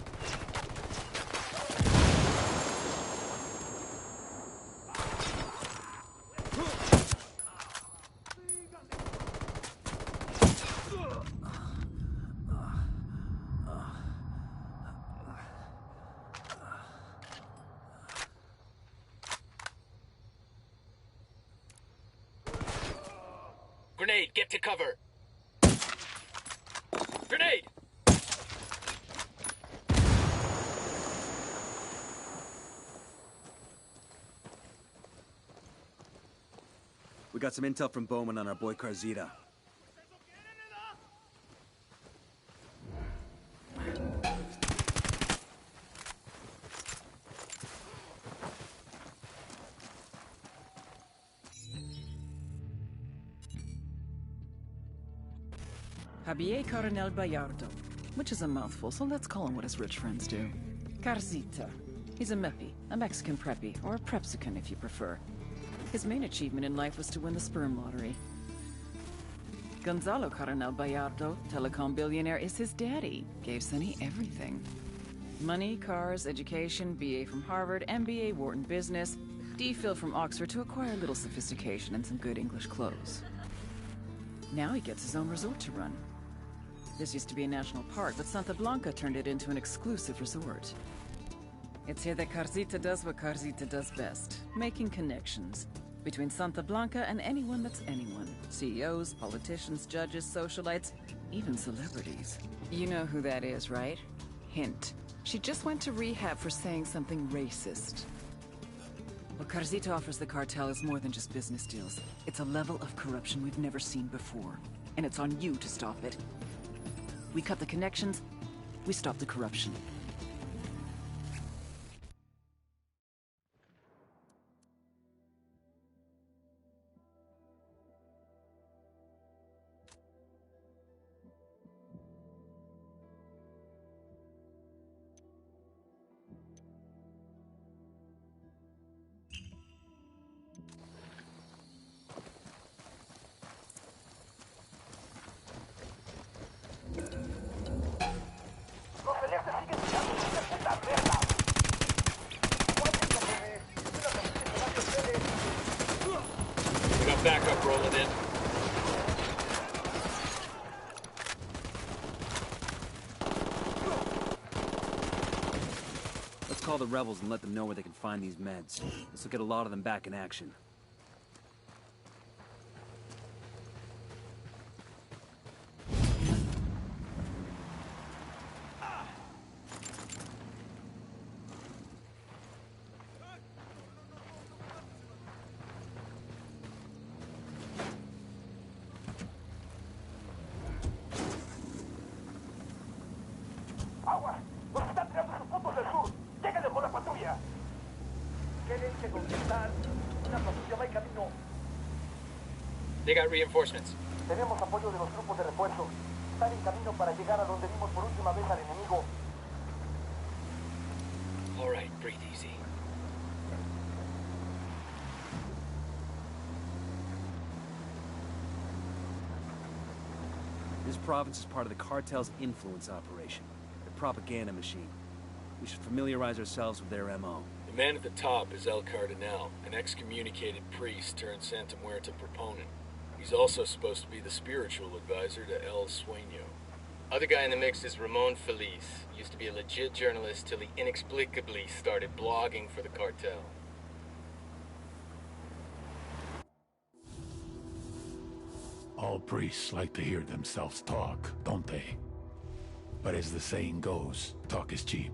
Grenade, get to cover. Grenade! We got some intel from Bowman on our boy Carzita. Javier Coronel Bayardo, which is a mouthful, so let's call him what his rich friends do. Carzita. He's a meppy, a Mexican preppy, or a prepsican if you prefer. His main achievement in life was to win the sperm lottery. Gonzalo Coronel Bayardo, telecom billionaire, is his daddy. Gave Sonny everything. Money, cars, education, BA from Harvard, MBA Wharton Business, DPhil from Oxford to acquire a little sophistication and some good English clothes. Now he gets his own resort to run. This used to be a national park, but Santa Blanca turned it into an exclusive resort. It's here that Carzita does what Carzita does best, making connections between Santa Blanca and anyone that's anyone. CEOs, politicians, judges, socialites, even celebrities. You know who that is, right? Hint. She just went to rehab for saying something racist. What Carzita offers the cartel is more than just business deals. It's a level of corruption we've never seen before. And it's on you to stop it. We cut the connections, we stop the corruption. We got backup rolling in. Let's call the rebels and let them know where they can find these meds. This will get a lot of them back in action. ¡Agua! ¡Nos están tirando sus puntos del sur! ¡Lléguenle con la patrulla! Tienen que contestar. Una patrulla va en camino. They got reinforcements. Tenemos apoyo de los grupos de refuerzo. Están en camino para llegar a donde vimos por última vez al enemigo. All right, breathe easy. This province is part of the cartel's influence operation, their propaganda machine. We should familiarize ourselves with their MO. The man at the top is El Cardinal, an excommunicated priest turned Santa Muerta proponent. He's also supposed to be the spiritual advisor to El Sueño. Other guy in the mix is Ramon Feliz. Used to be a legit journalist till he inexplicably started blogging for the cartel. All priests like to hear themselves talk, don't they? But as the saying goes, talk is cheap.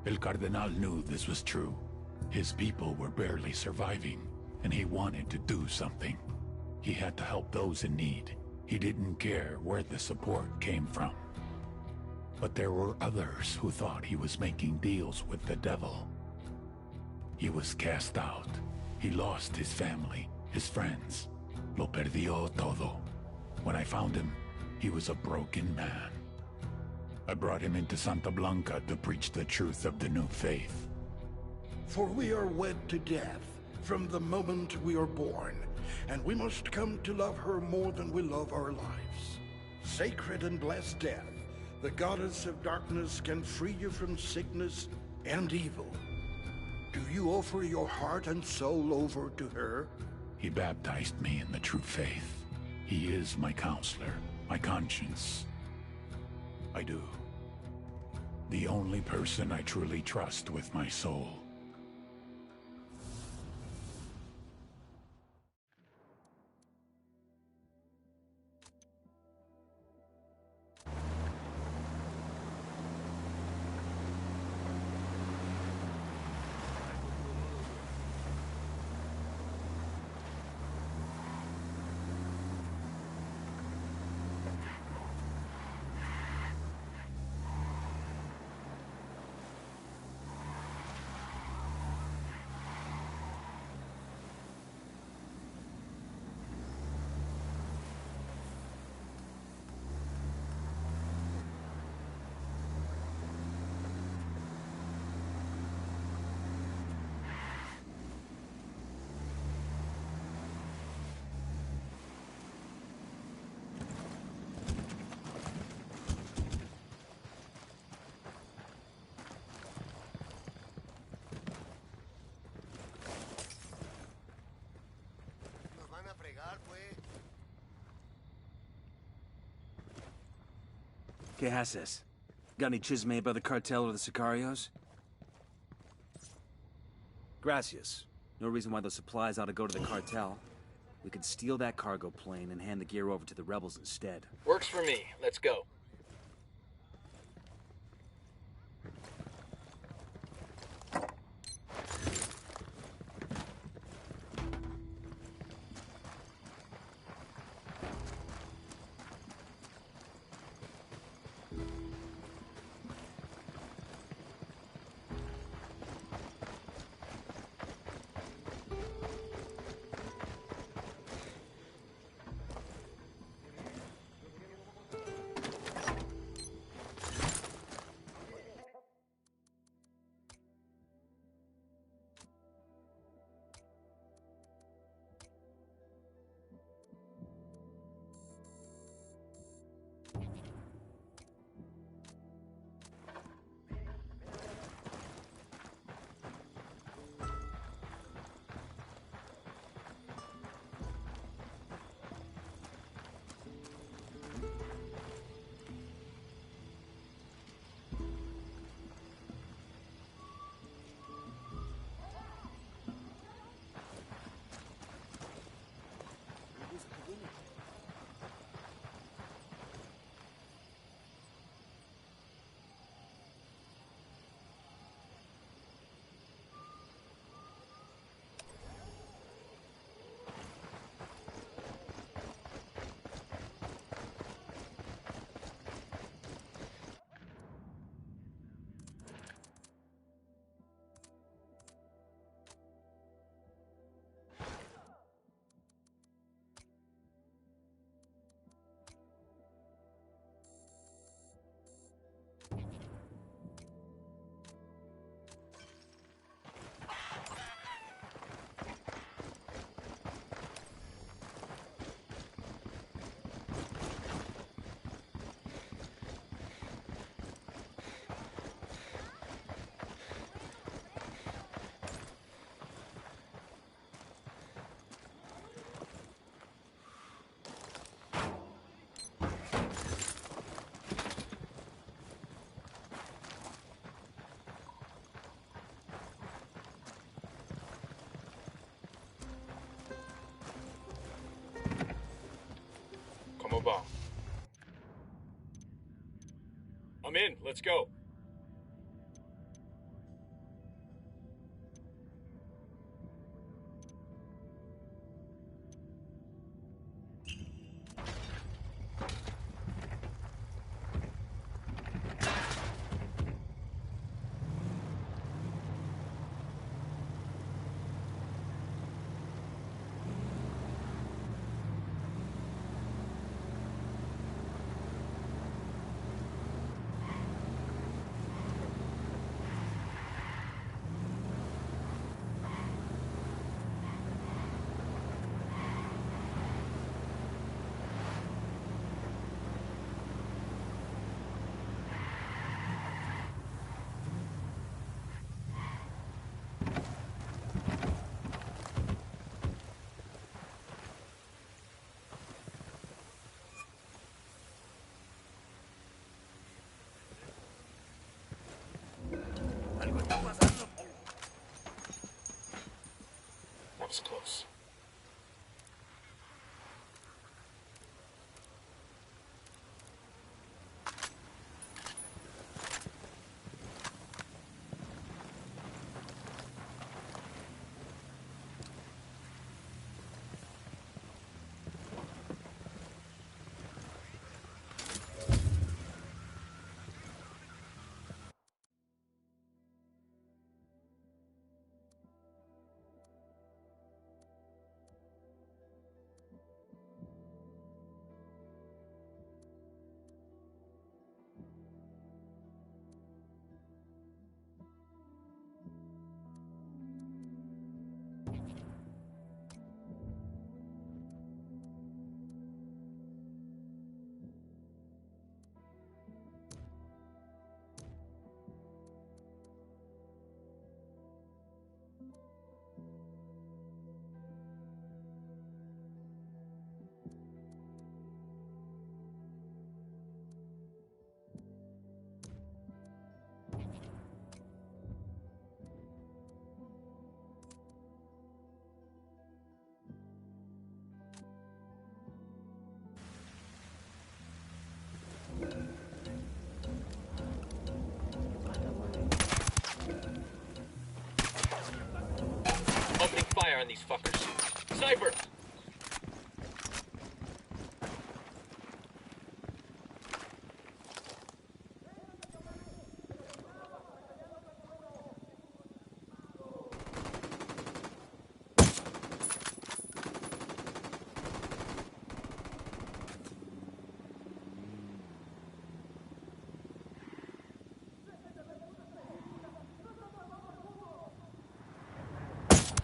El Cardenal knew this was true. His people were barely surviving, and he wanted to do something. He had to help those in need. He didn't care where the support came from. But there were others who thought he was making deals with the devil. He was cast out. He lost his family, his friends. Lo perdió todo. When I found him, he was a broken man. I brought him into Santa Blanca to preach the truth of the new faith. For we are wed to death from the moment we are born, and we must come to love her more than we love our lives. Sacred and blessed death, the goddess of darkness can free you from sickness and evil. Do you offer your heart and soul over to her? He baptized me in the true faith. He is my counselor, my conscience. I do. The only person I truly trust with my soul. ¿Qué haces? Got any chisme about the cartel or the sicarios? Gracias. No reason why those supplies ought to go to the cartel. We could steal that cargo plane and hand the gear over to the rebels instead. Works for me. Let's go. bomb. I'm in. Let's go. That was close. Opening fire on these fuckers. Sniper!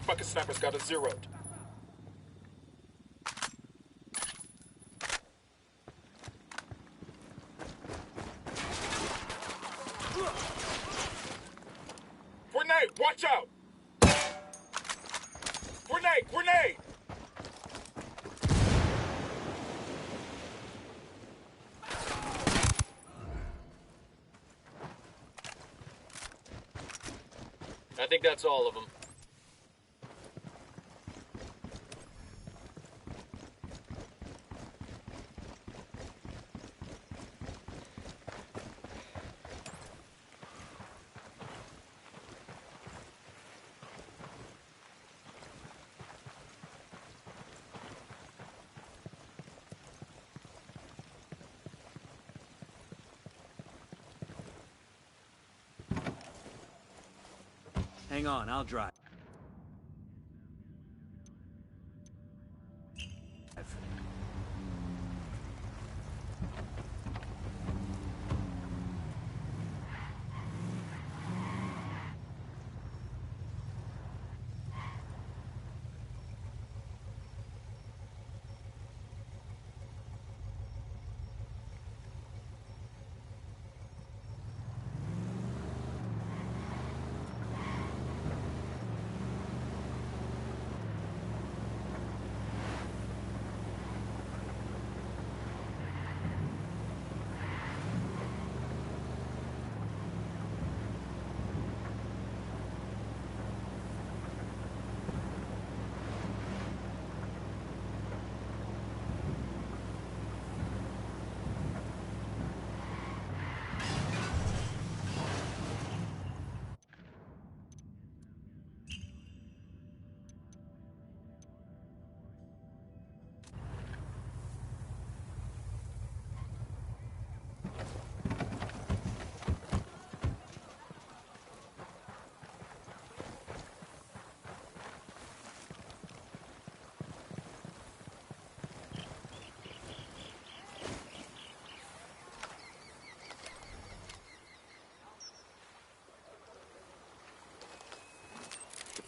Fucking sniper's got us zeroed. Grenade! Watch out! Grenade! Grenade! I think that's all of them. Hang on, I'll drive.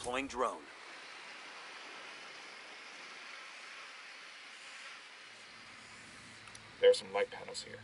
Deploying drone. There are some light panels here.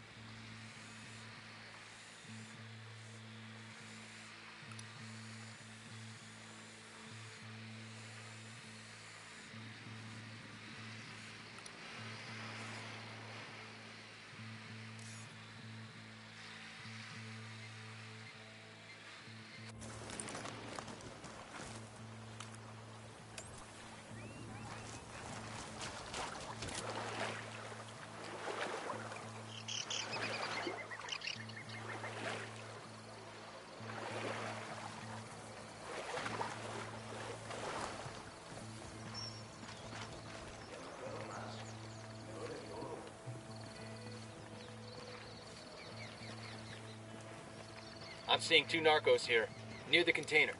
I'm seeing 2 narcos here, near the container.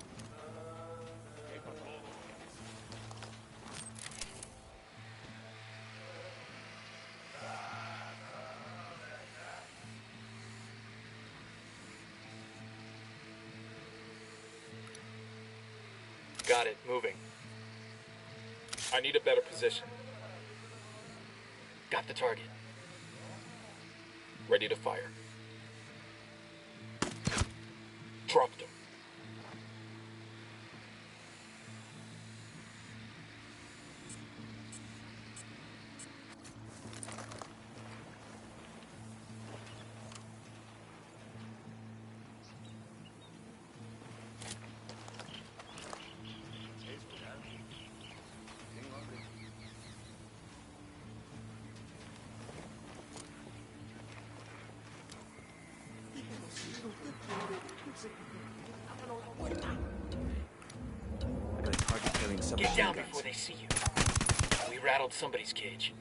Got it, moving. I need a better position. Got the target. Ready to fire. Dropped him. I got a target carrying some Get machine down guns. before they see you. We rattled somebody's cage.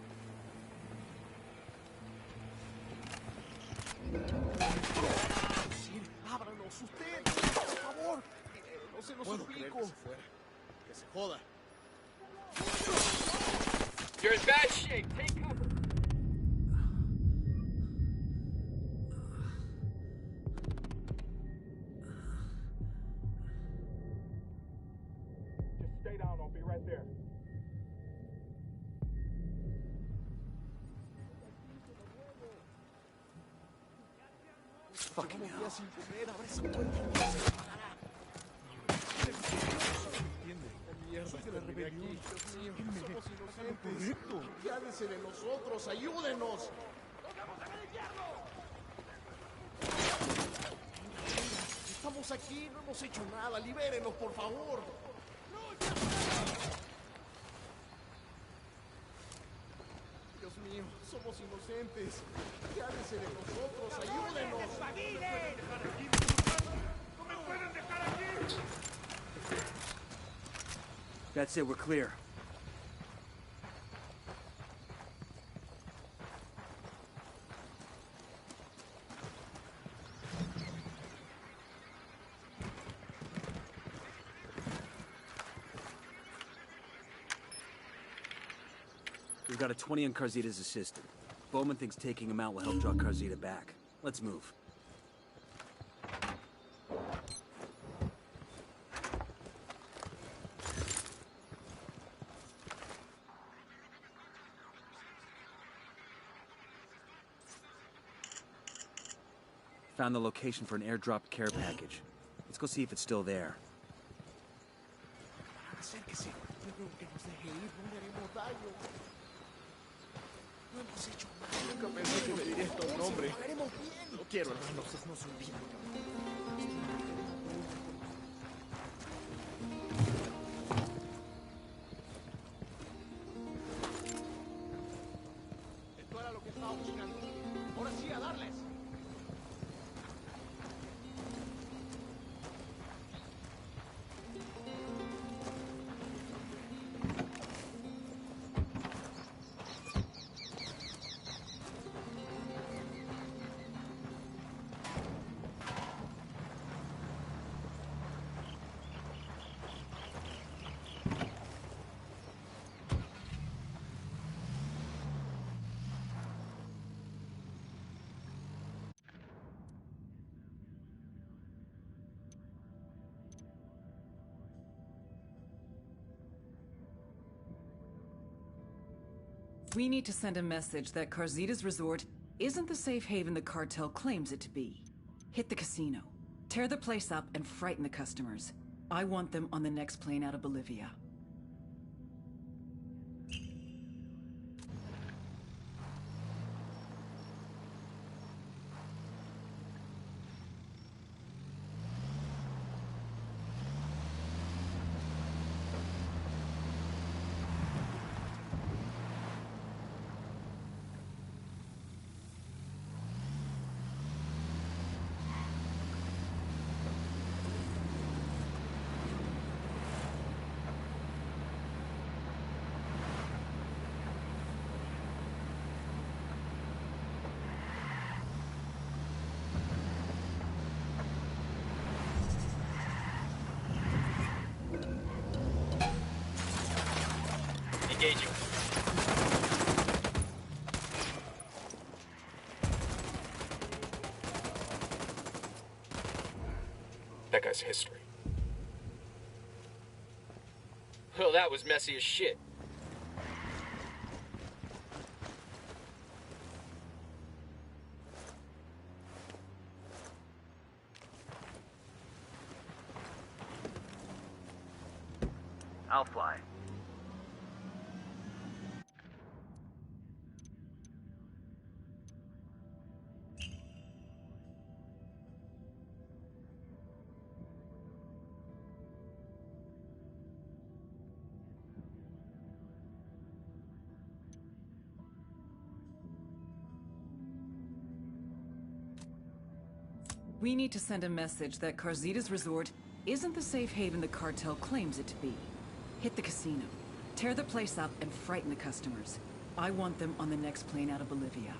Ábranos usted, por favor. No se nos explico. Que se joda. You're in bad shape. Take cover. Just stay down. I'll be right there. Fucking hell. Días sin comer, abre esa puerta. Mierda, esta rebelión. Dios mío, somos inocentes. Piádese de nosotros, ayúdenos. Estamos aquí, no hemos hecho nada. Libérenos, por favor. Dios mío, somos inocentes. Piádese de nosotros, ayúdenos. ¡No me pueden dejar aquí! That's it, we're clear. We've got a 20 on Carzita's assistant. Bowman thinks taking him out will help draw Carzita back. Let's move. Found the location for an airdrop care package. Let's go see if it's still there. Acérquese. Yo creo que nos deje ir, no le haremos daño. No hemos hecho nada. Nunca pensé que me diría esto a un hombre. Lo haremos bien. Lo quiero, hermanos, no se olviden. Esto era lo que estaba buscando. Ahora sí, a darles. We need to send a message that Carzita's resort isn't the safe haven the cartel claims it to be. Hit the casino. Tear the place up and frighten the customers. I want them on the next plane out of Bolivia. Engaging. That guy's history. Well, that was messy as shit. I'll fly. We need to send a message that Carzita's resort isn't the safe haven the cartel claims it to be. Hit the casino. Tear the place up and frighten the customers. I want them on the next plane out of Bolivia.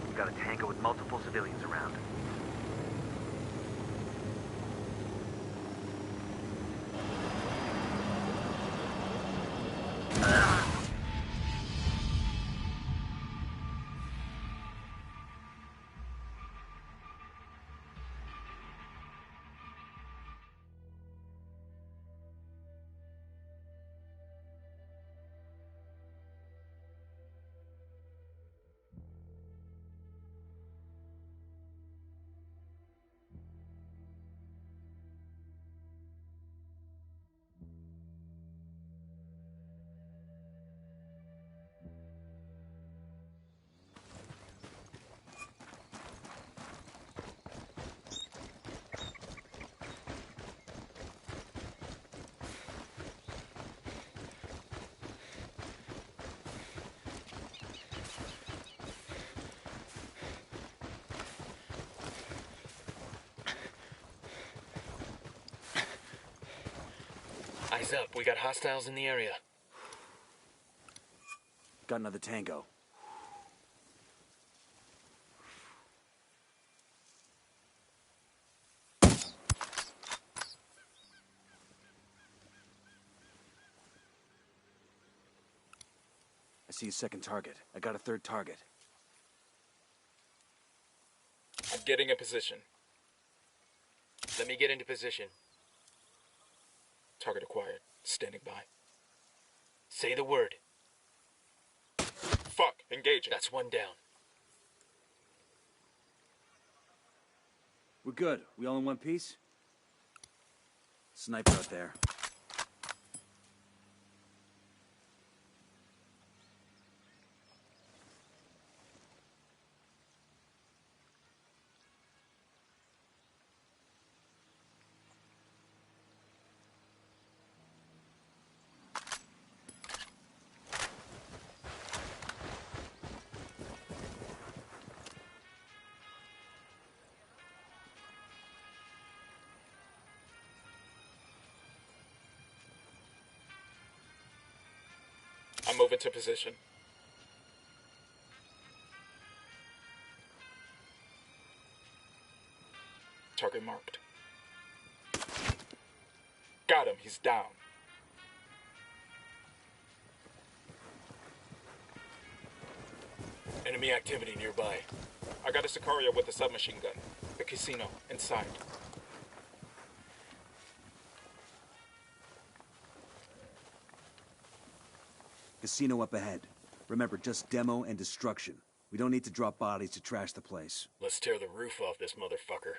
We got a tango with multiple civilians around. Eyes up, we got hostiles in the area. Got another tango. I see a second target. I got a third target. I'm getting in position. Let me get into position. Target acquired. Standing by. Say the word. Fuck, engaging. That's one down. We're good. We all in one piece? Sniper out there. I'm moving to position. Target marked. Got him, he's down. Enemy activity nearby. I got a Sicario with a submachine gun. The casino, inside. Casino up ahead. Remember, just demo and destruction. We don't need to drop bodies to trash the place. Let's tear the roof off this motherfucker.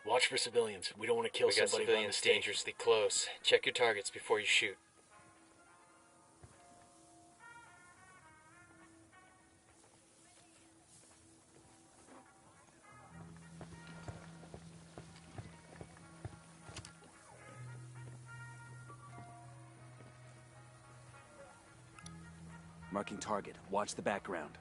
Watch for civilians. We don't want to kill somebody. We got civilians dangerously close. Check your targets before you shoot. Marking target. Watch the background.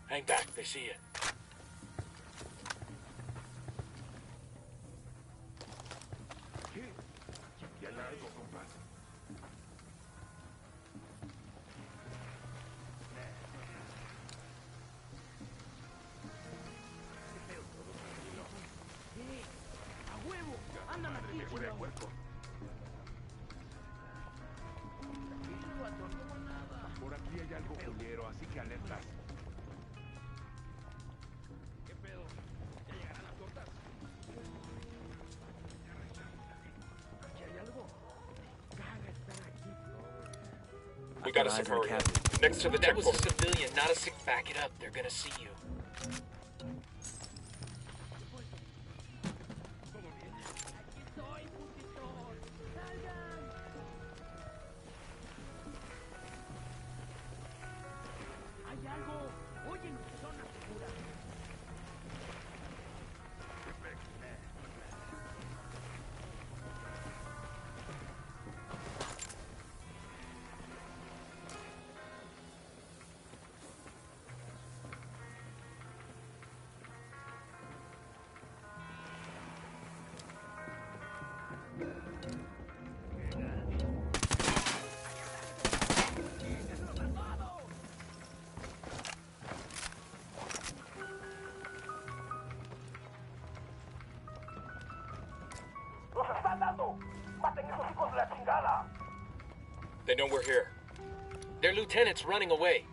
Hang back, they see you. Por aquí hay algo culero, así que alertas. We got a Sicario. Next to the checkpoint. That was a civilian, not a sick. Back it up. They're gonna see you. They know we're here. Their lieutenant's running away.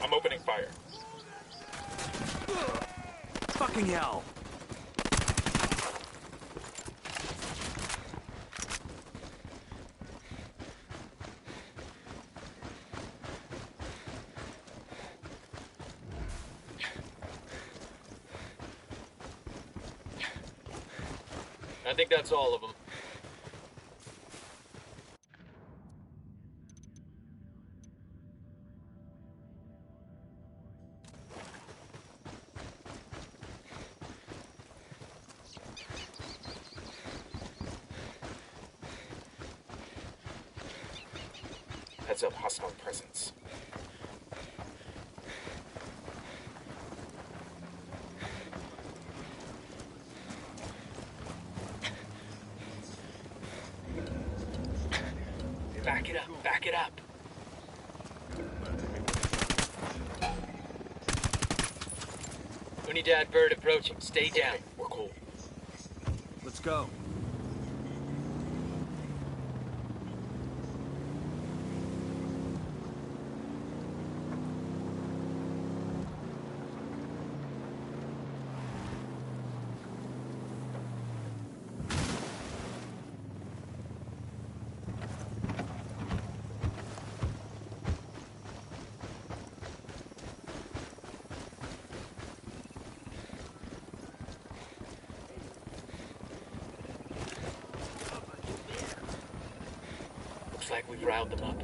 I'm opening fire. Fucking hell! I think that's all of them. Heads up, hostile presence. Back it up, back it up. Unidad bird approaching. Stay down. We're cool. Let's go. Looks like we've riled them up.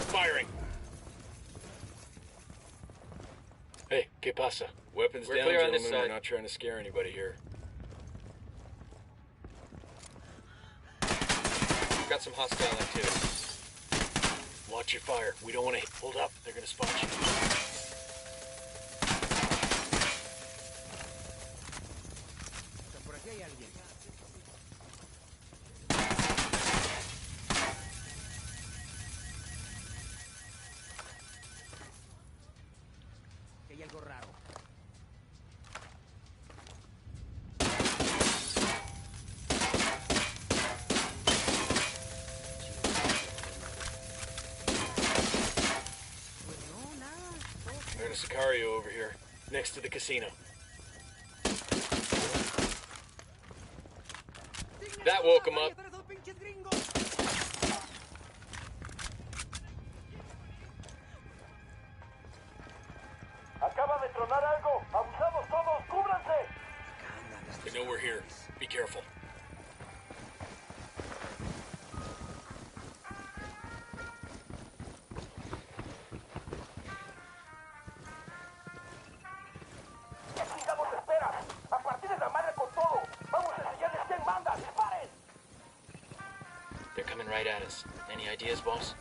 Firing. Hey, ¿qué pasa? Weapons We're down, clear on gentlemen. this side. We're not trying to scare anybody here. Got some hostile activity. Watch your fire. We don't want to hold up. They're gonna spot you. There's a Sicario over here, next to the casino. That woke him up. Acaba de tronar algo. Abusados todos, cúbranse. They know we're here. Be careful. ¿Qué chingados esperas? A partir de la madre con todo. Vamos a enseñarles quién manda. ¡Disparen! They're coming right at us. Any ideas, boss?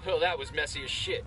Well, that was messy as shit.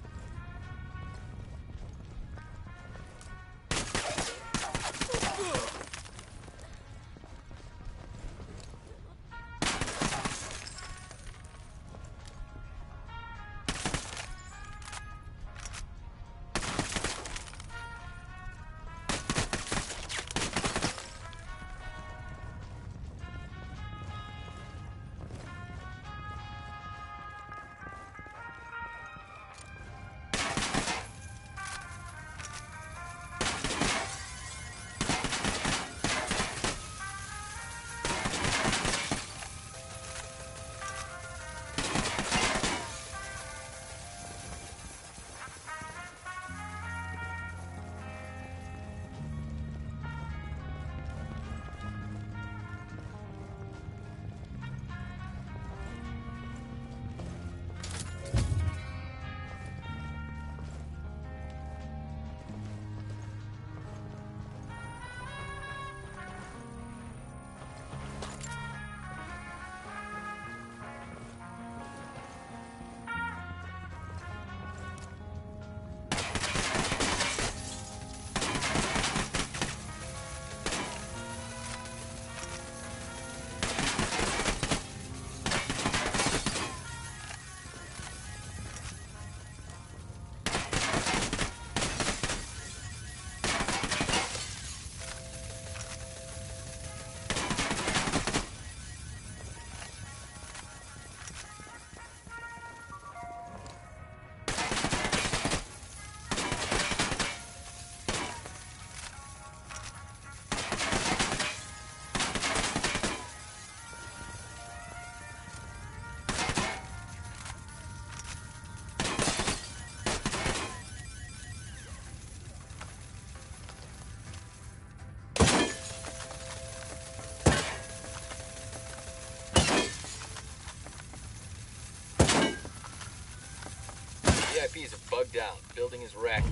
VIPs are bugged out. Building is wrecked.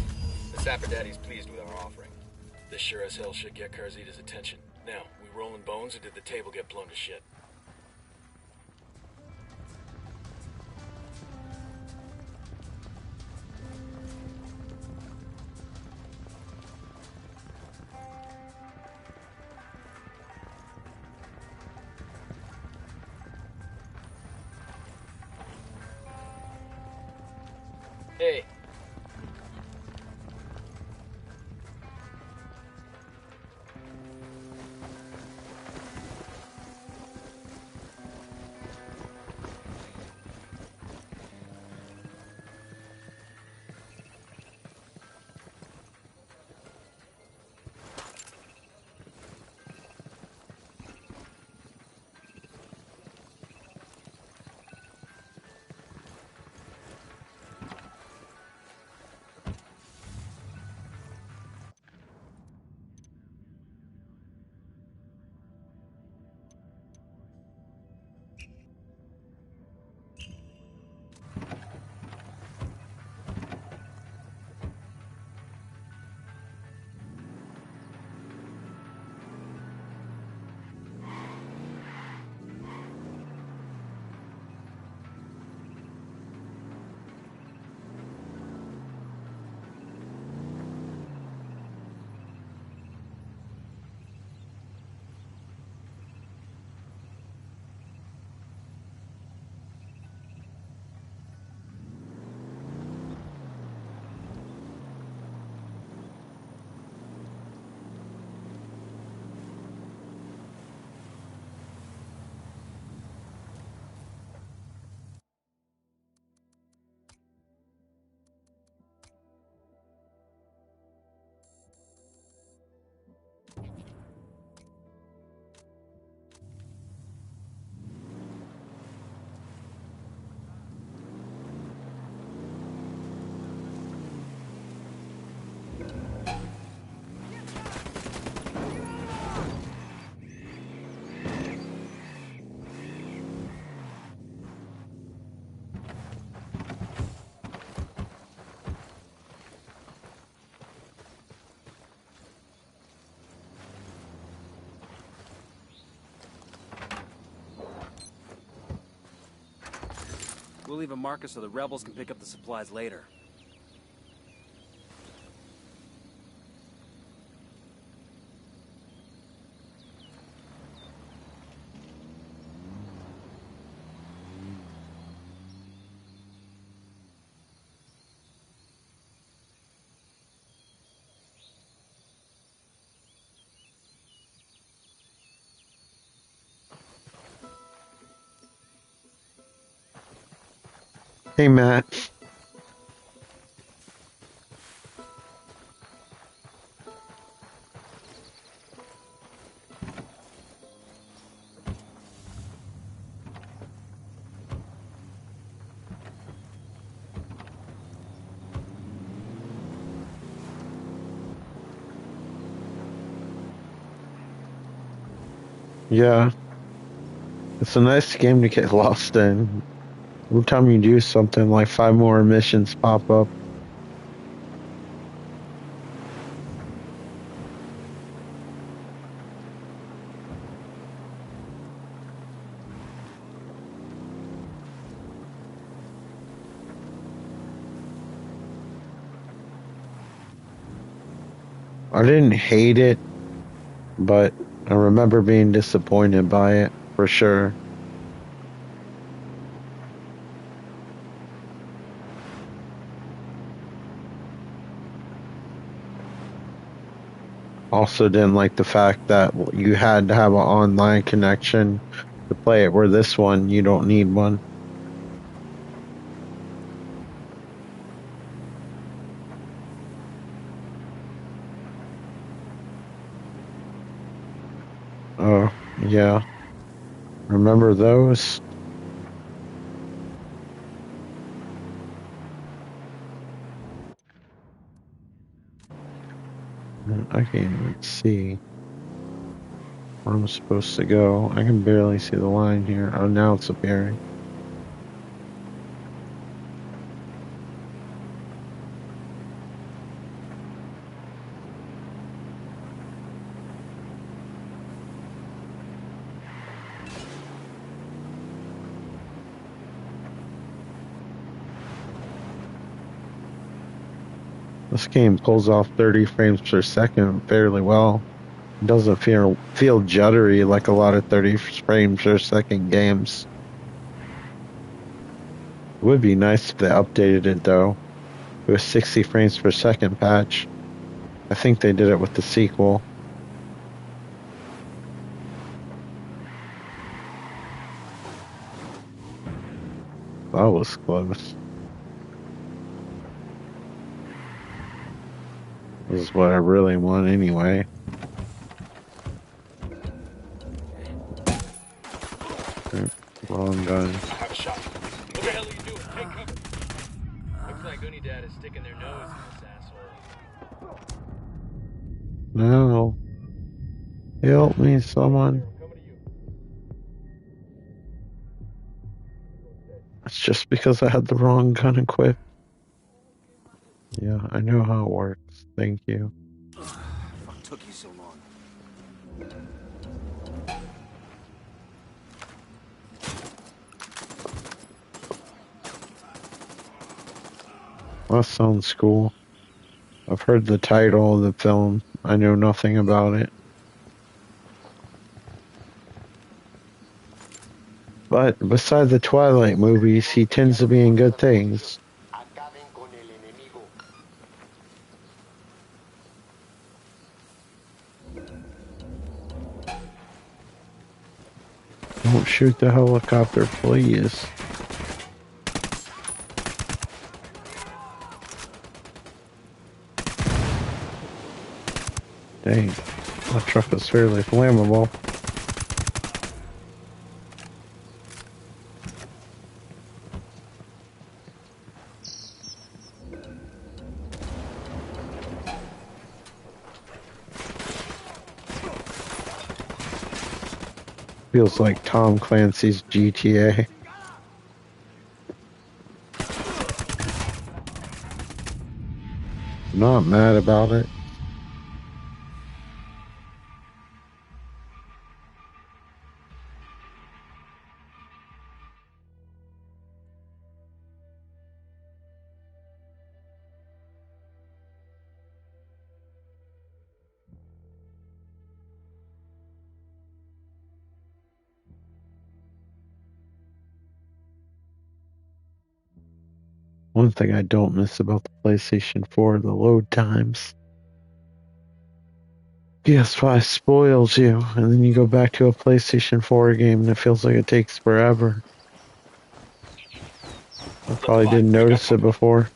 The Sapper Daddy's pleased with our offering. This sure as hell should get Carzita's attention. Now, we rolling bones or did the table get blown to shit? Hey. We'll leave a marker so the rebels can pick up the supplies later. Hey, Matt. Yeah, it's a nice game to get lost in. Every time you do something, like 5 more missions pop up. I didn't hate it, but I remember being disappointed by it, for sure. Also didn't like the fact that you had to have an online connection to play it, where this one, you don't need one. Oh, yeah. Remember those? I can't even see where I'm supposed to go. I can barely see the line here. Oh, now it's appearing. This game pulls off 30 frames per second fairly well. It doesn't feel juddery like a lot of 30 frames per second games. It would be nice if they updated it though. It was 60 frames per second patch. I think they did it with the sequel. That was close. This is what I really want anyway. Wrong gun. Have a shot. What the hell are you doing? Take cover. Looks like Unidad is sticking their nose in this asshole. No. Help me, someone. It's just because I had the wrong gun equipped. Yeah, I know how it works. Thank you. What took you so long? That sounds cool. I've heard the title of the film. I know nothing about it. But besides the Twilight movies, he tends to be in good things. Don't shoot the helicopter, please. Dang, that truck is fairly flammable. Feels like Tom Clancy's GTA. I'm not mad about it. One thing I don't miss about the PlayStation 4, the load times. PS5 spoils you, and then you go back to a PlayStation 4 game and it feels like it takes forever. I probably didn't notice it before.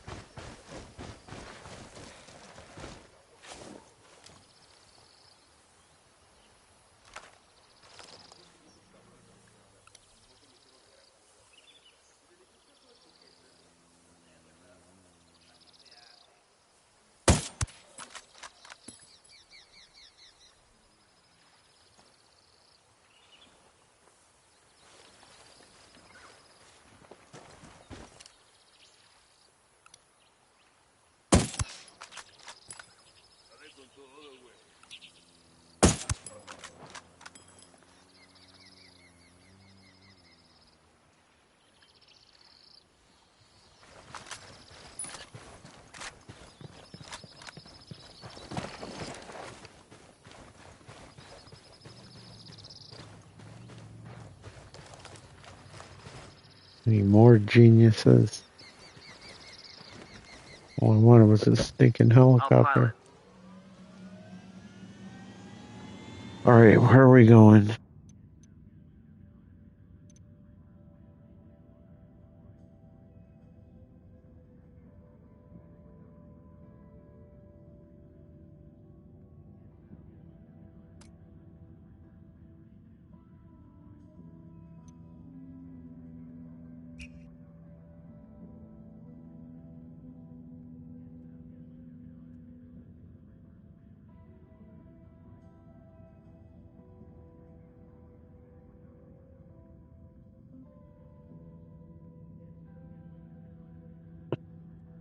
Any more geniuses? All I wanted was a stinking helicopter. Alright, where are we going?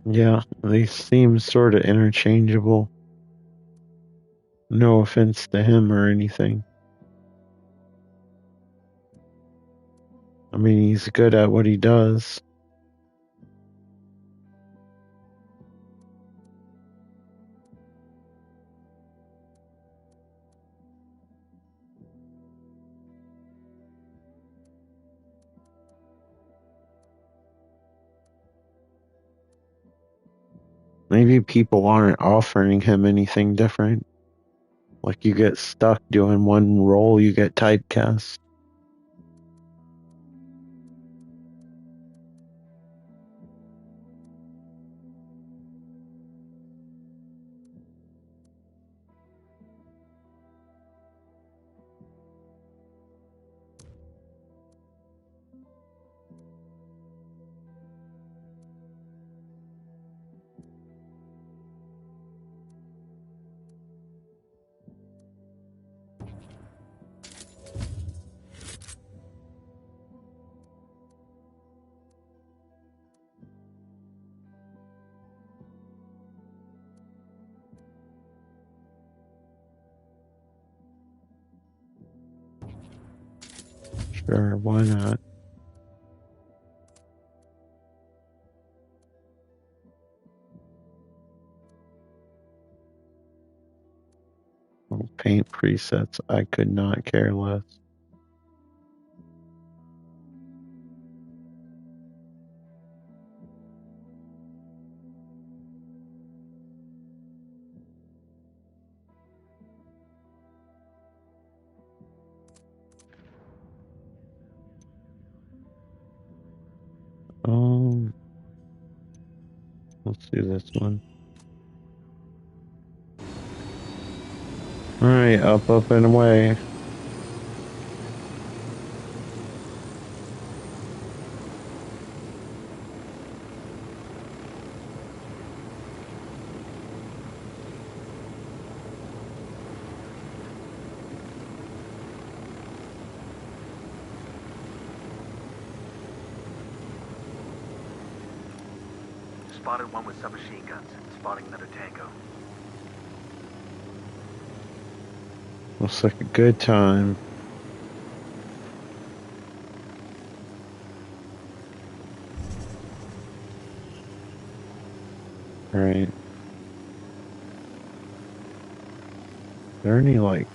Yeah, they seem sort of interchangeable. No offense to him or anything. I mean, he's good at what he does. Maybe people aren't offering him anything different. Like you get stuck doing one role, you get typecast. Sure, why not? Well, paint presets, I could not care less. Let's do this one. Alright, up, and away. Spotted one with submachine guns. Spotting another tango. Looks like a good time. Alright. Is there any, like,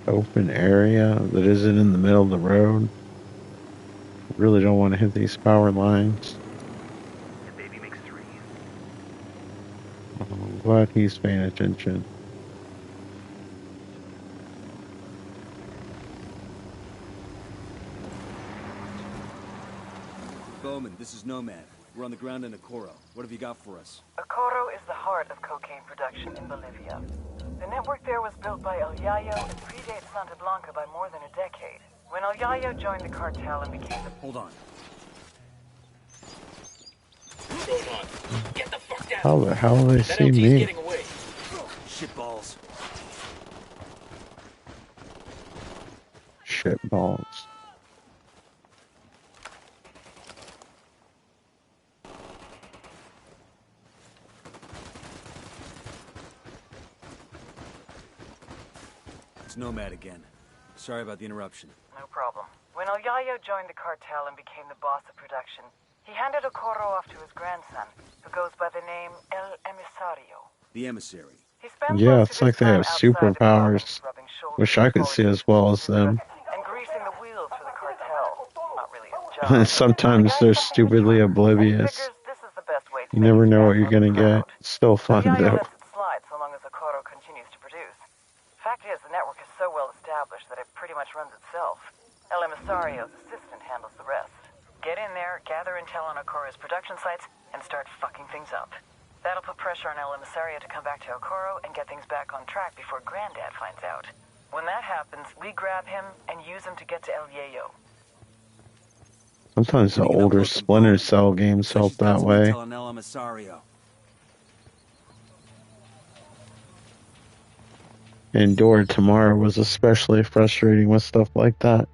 open area that isn't in the middle of the road? I really don't want to hit these power lines. And baby makes 3. I'm glad he's paying attention. Bowman, this is Nomad. We're on the ground in Okoro. What have you got for us? Okoro is the heart of cocaine production in Bolivia. The network there was built by El Yayo and predates Santa Blanca by more than a decade. When El Yayo joined the cartel and became the... Hold on. What's going on? Get the fuck down! How the hell do they see me? Getting away. Shitballs. Shitballs. It's Nomad again. Sorry about the interruption. No problem. When El Yayo joined the cartel and became the boss of production, he handed Okoro off to his grandson, who goes by the name El Emisario. The emissary. Yeah, it's like they have superpowers. Wish I could see as well as them. And greasing the wheels for the cartel. Not really his job. And sometimes they're stupidly oblivious. You never know what you're gonna get. It's still fun though. Slide so long as Okoro continues to produce. Fact is, the network is so well established that it pretty much runs itself. El Emisario's assistant handles the rest. Get in there, gather intel on Okoro's production sites, and start fucking things up. That'll put pressure on El Emisario to come back to Okoro and get things back on track before Granddad finds out. When that happens, we grab him and use him to get to El Yayo. Sometimes the older Splinter Cell games help that way. And Dora Tomorrow was especially frustrating with stuff like that.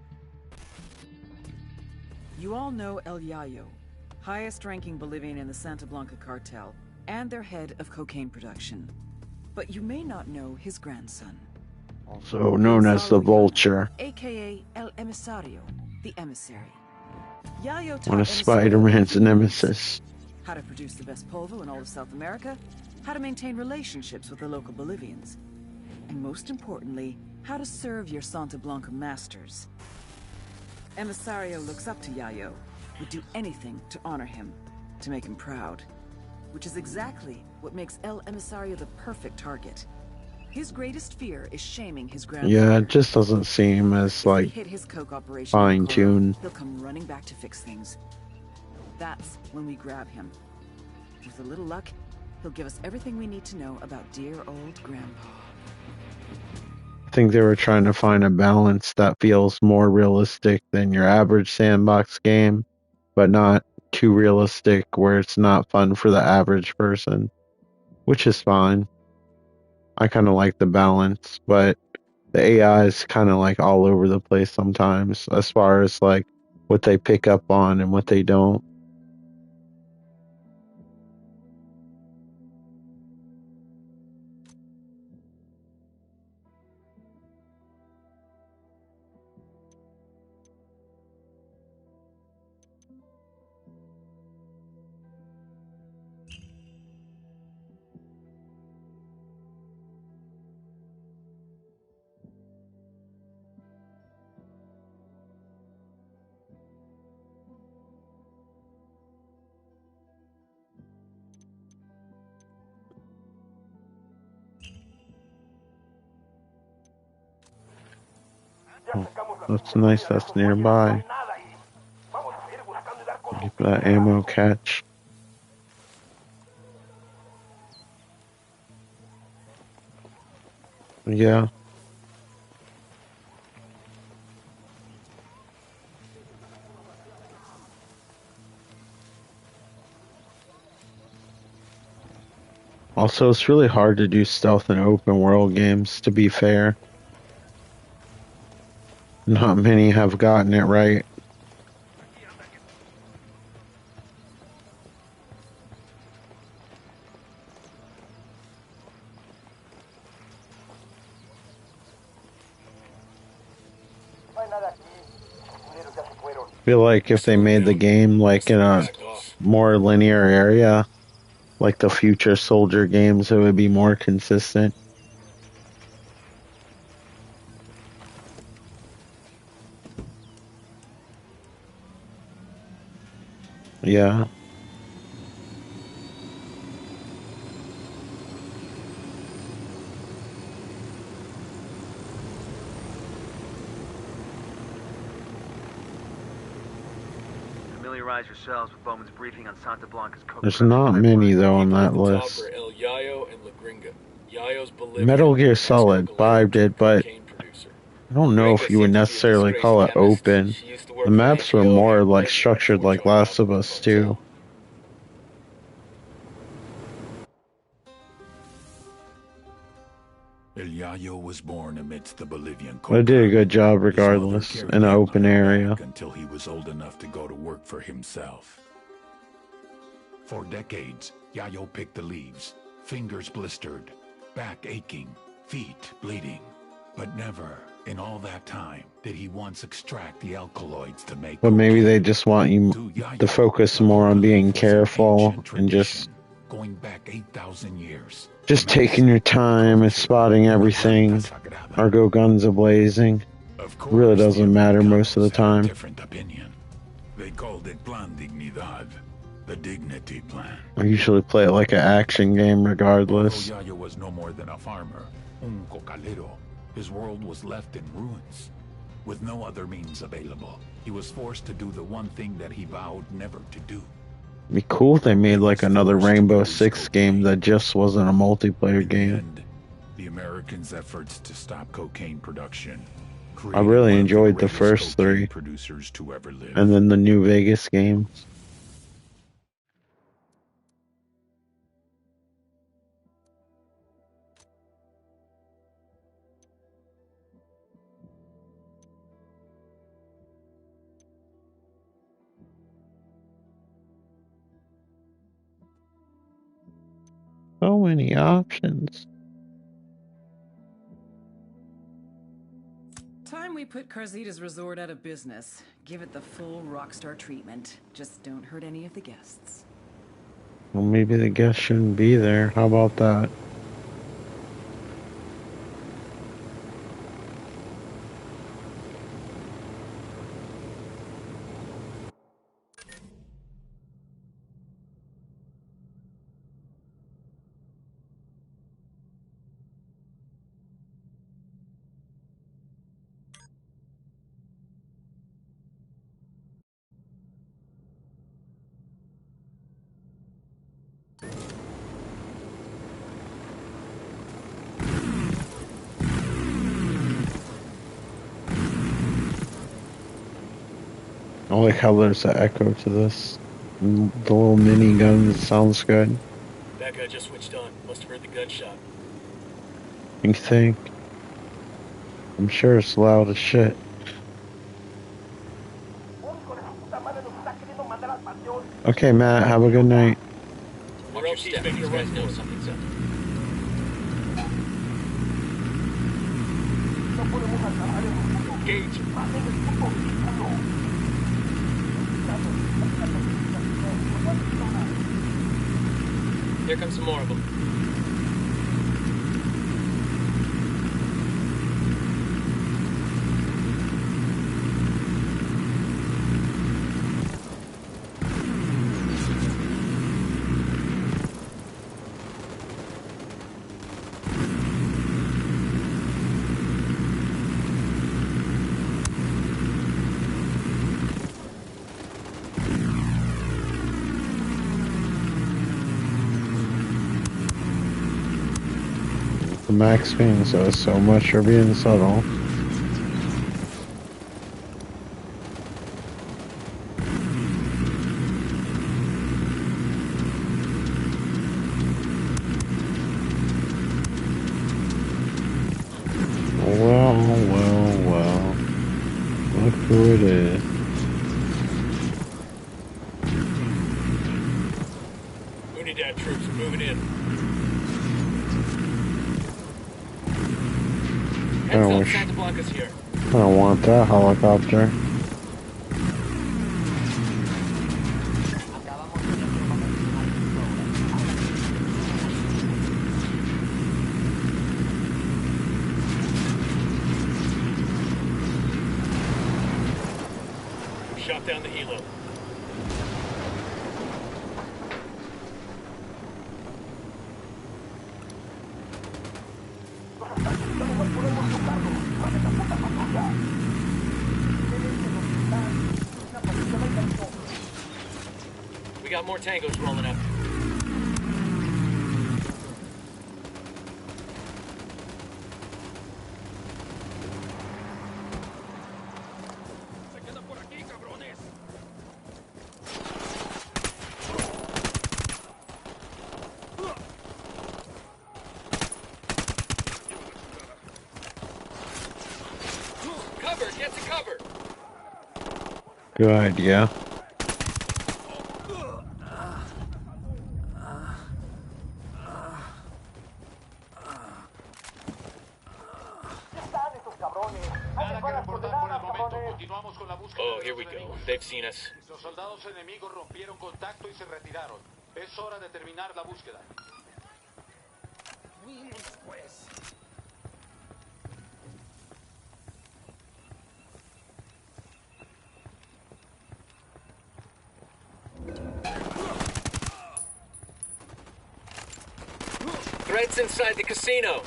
You all know El Yayo, highest-ranking Bolivian in the Santa Blanca cartel, and their head of cocaine production. But you may not know his grandson. Also known as the Vulture. AKA El Emisario, the emissary. Yayo taught One of Spider-Man's nemesis. how to produce the best polvo in all of South America, how to maintain relationships with the local Bolivians, and most importantly, how to serve your Santa Blanca masters. Emisario looks up to Yayo, would do anything to honor him, to make him proud. which is exactly what makes El Emisario the perfect target. His greatest fear is shaming his grandfather. Yeah, it just doesn't seem as, If we like, hit his coke operation, fine-tuned. he'll come running back to fix things. That's when we grab him. With a little luck, he'll give us everything we need to know about dear old Grandpa. I think they were trying to find a balance that feels more realistic than your average sandbox game, but not too realistic where it's not fun for the average person, which is fine. I kind of like the balance, but the AI is kind of like all over the place sometimes as far as like what they pick up on and what they don't. Oh, that's nice, that's nearby. Ready for that ammo catch. Yeah. Also, it's really hard to do stealth in open world games, to be fair. Not many have gotten it right. I feel like if they made the game like in a more linear area, like the future Soldier games, it would be more consistent. Yeah. Familiarize yourselves with Bowman's briefing on Santa Blanca's coke. There's not many though on that Top list. are El Yayo and La Gringa. Yayo's Bolivian, Metal Gear Solid 5 did, but I don't know if you would necessarily call it open. The maps were more like structured like Last of Us 2. El Yayo was born amidst the Bolivian But it did a good job regardless in an open area. until he was old enough to go to work for himself. For decades, Yayo picked the leaves, fingers blistered, back aching, feet bleeding. But never, in all that time, did he once extract the alkaloids to make But maybe they just want you to focus more on being careful and just going back 8,000 years. Just taking your time and spotting everything, or go guns a-blazing. Really doesn't matter most of the time. Different opinion. They called it Plan Dignidad, the dignity plan. I usually play it like an action game regardless. Although Yayo was no more than a farmer, un cocalero, his world was left in ruins. With no other means available, he was forced to do the one thing that he vowed never to do. It'd be cool if they made like another Rainbow Six game that just wasn't a multiplayer game. The Americans' efforts to stop cocaine production. I really enjoyed the first three, producers to ever live. and then the New Vegas games. So many options. Time we put Carzita's resort out of business. Give it the full rockstar treatment. Just don't hurt any of the guests. Well, maybe the guests shouldn't be there. How about that? I like how there's an echo to this. The little mini gun sounds good. That guy just switched on. Must have heard the gunshot. You think? I'm sure it's loud as shit. Okay, Matt, have a good night. Watch your step. These guys know something's up. Gage. Here comes some more of them. The max ping says so much for being subtle. Well. Look who it is. Unidad troops moving in. Santa Blanca's here. I don't want that helicopter. Shot down the helo. We got more tangos rolling up. Cover, get to cover. Good idea. Oh, here we go. They've seen us. Los soldados enemigos rompieron contacto y se retiraron. Es hora de terminar la búsqueda. Pues. Threats inside the casino.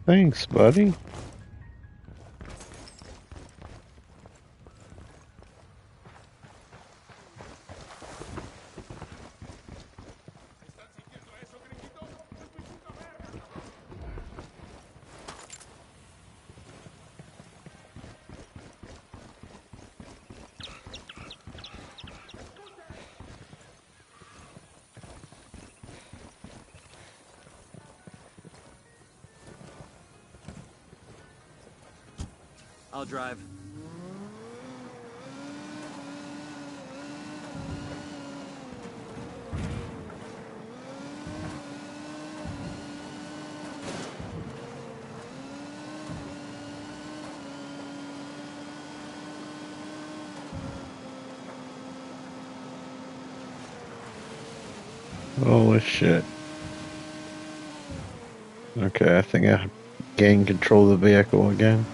Thanks, buddy. I'll drive. Holy shit. Okay, I think I gained control of the vehicle again.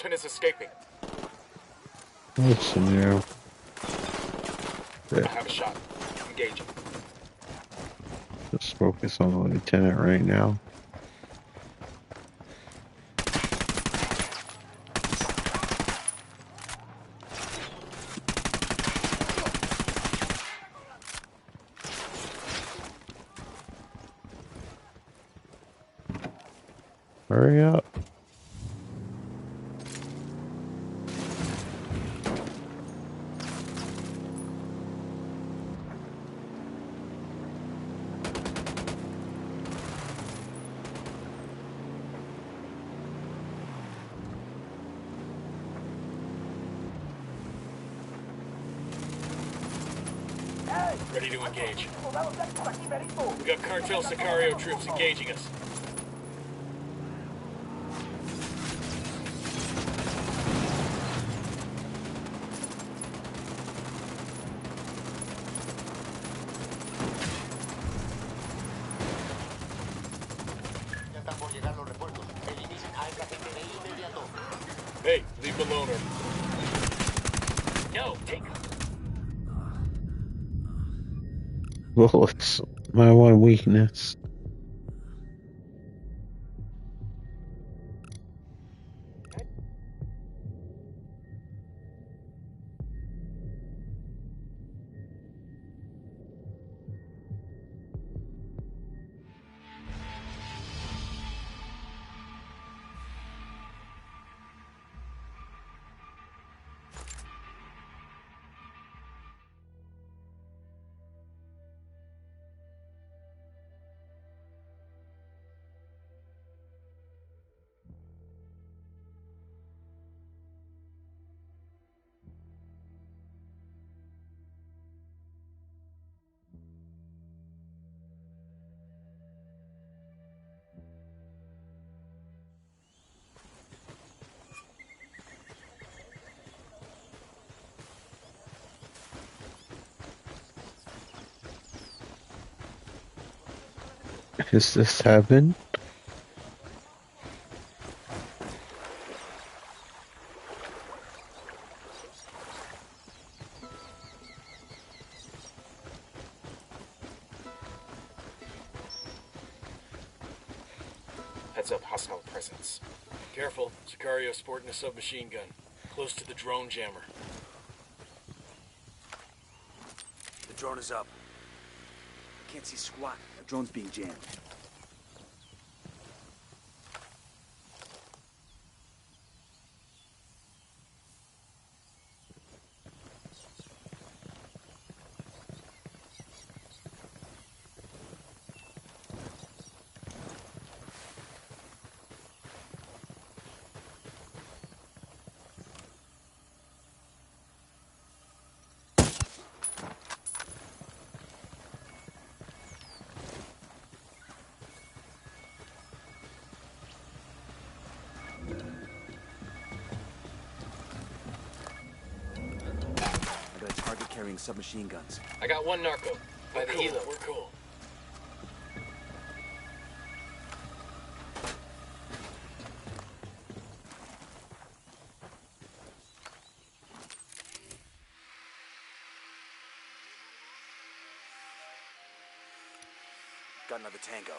skeleton is escaping. Listen, you. I have a shot. Engaging. Just focus on the lieutenant right now. Hurry up. Ready to engage. We got Cartel Sicario troops engaging us. Hey, leave him alone. No, take him. Bullets. My one weakness. Is this heaven? Heads up, hostile presence. Careful, Sicario sporting a submachine gun. Close to the drone jammer. The drone is up. I can't see squat. The drone's being jammed. Carrying submachine guns. I got one narco. By the helo, we're cool. Got another tango.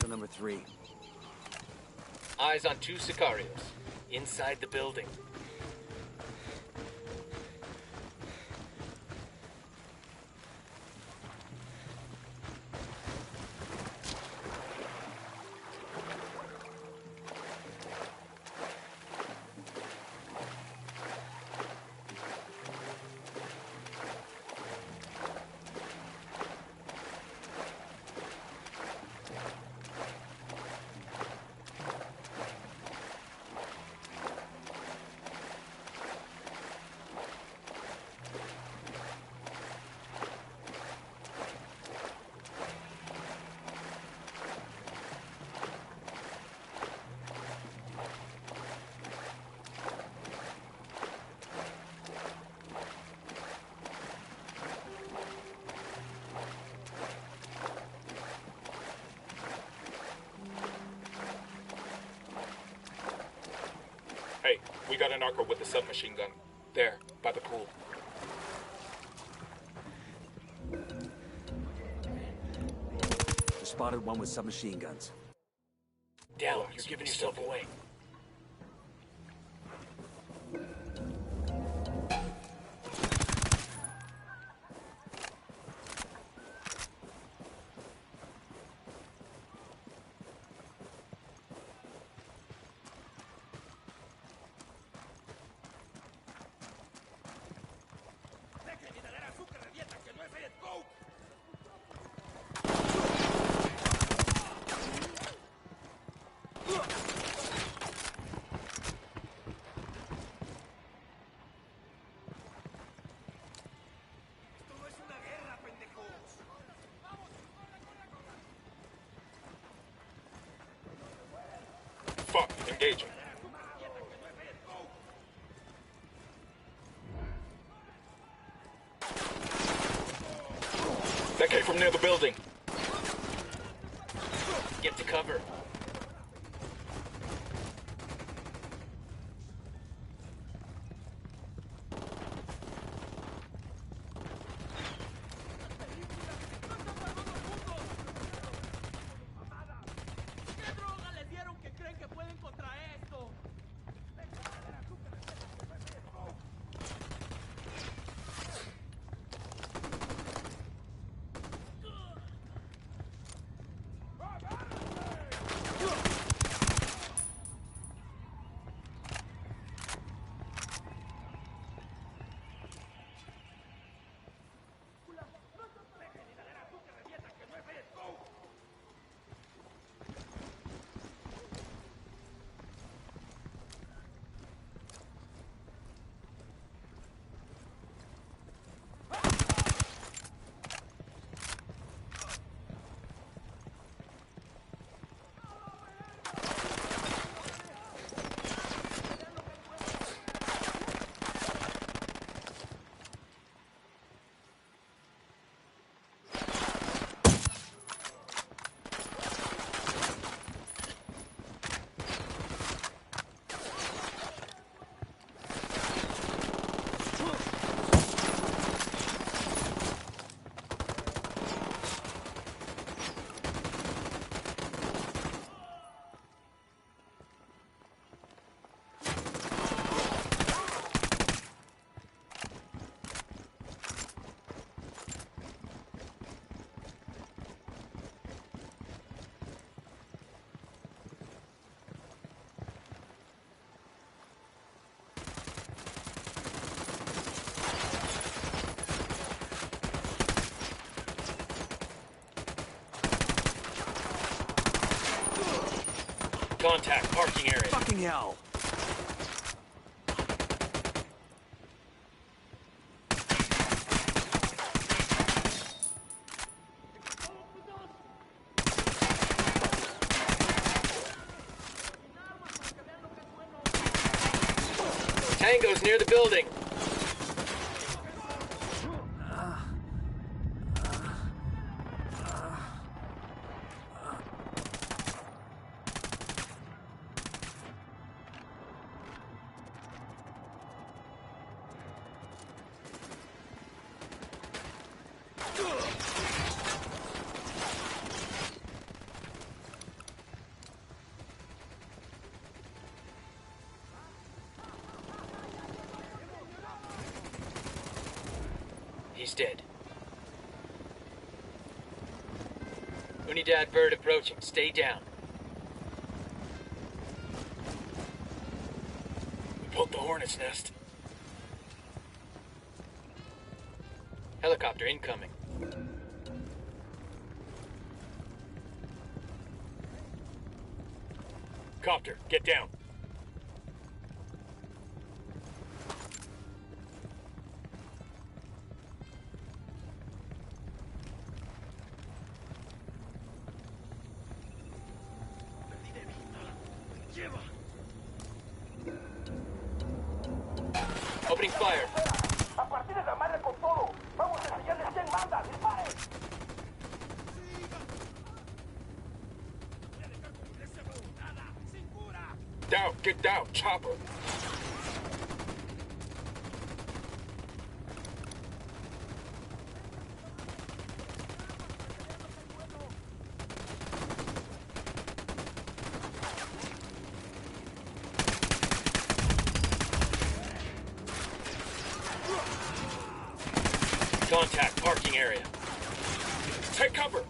Number 3. Eyes on 2 Sicarios. Inside the building. We got a narco with a submachine gun. There, by the pool. We spotted one with submachine guns. Down, you're giving yourself away. Fuck, engaging. That came from near the building. Get to cover. Contact, parking area. Fucking hell! Tango's near the building. He's dead. Unidad bird approaching. Stay down. We built the hornet's nest. Helicopter incoming. Copter, get down. Opening fire. A partir de la madre con todo. Vamos a enseñarles quién manda. ¡Disparen! Down, get down, chopper. Contact parking area. Take cover!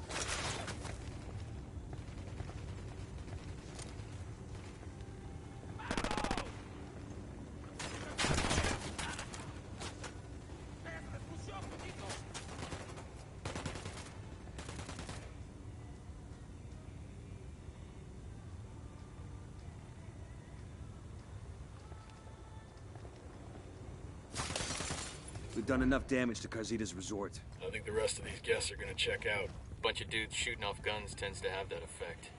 We've done enough damage to Carzita's resort. I think the rest of these guests are gonna check out. Bunch of dudes shooting off guns tends to have that effect.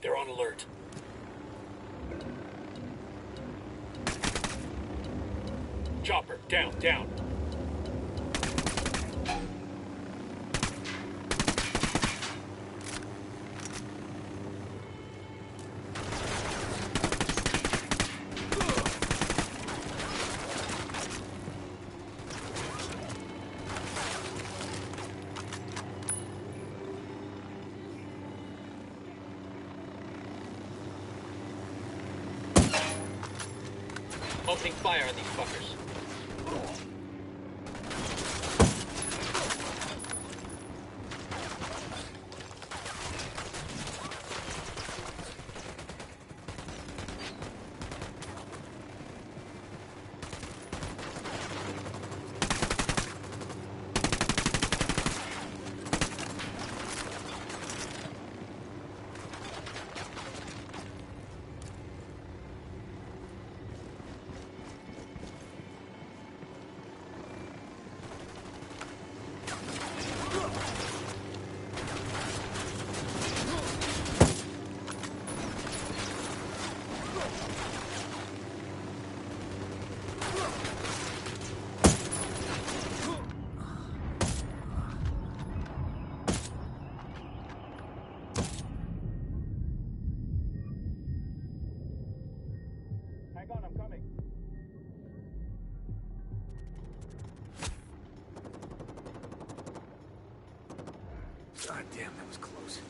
They're on alert. Chopper, down, down. Opening fire on these fuckers. Hang on, I'm coming. God damn, that was close.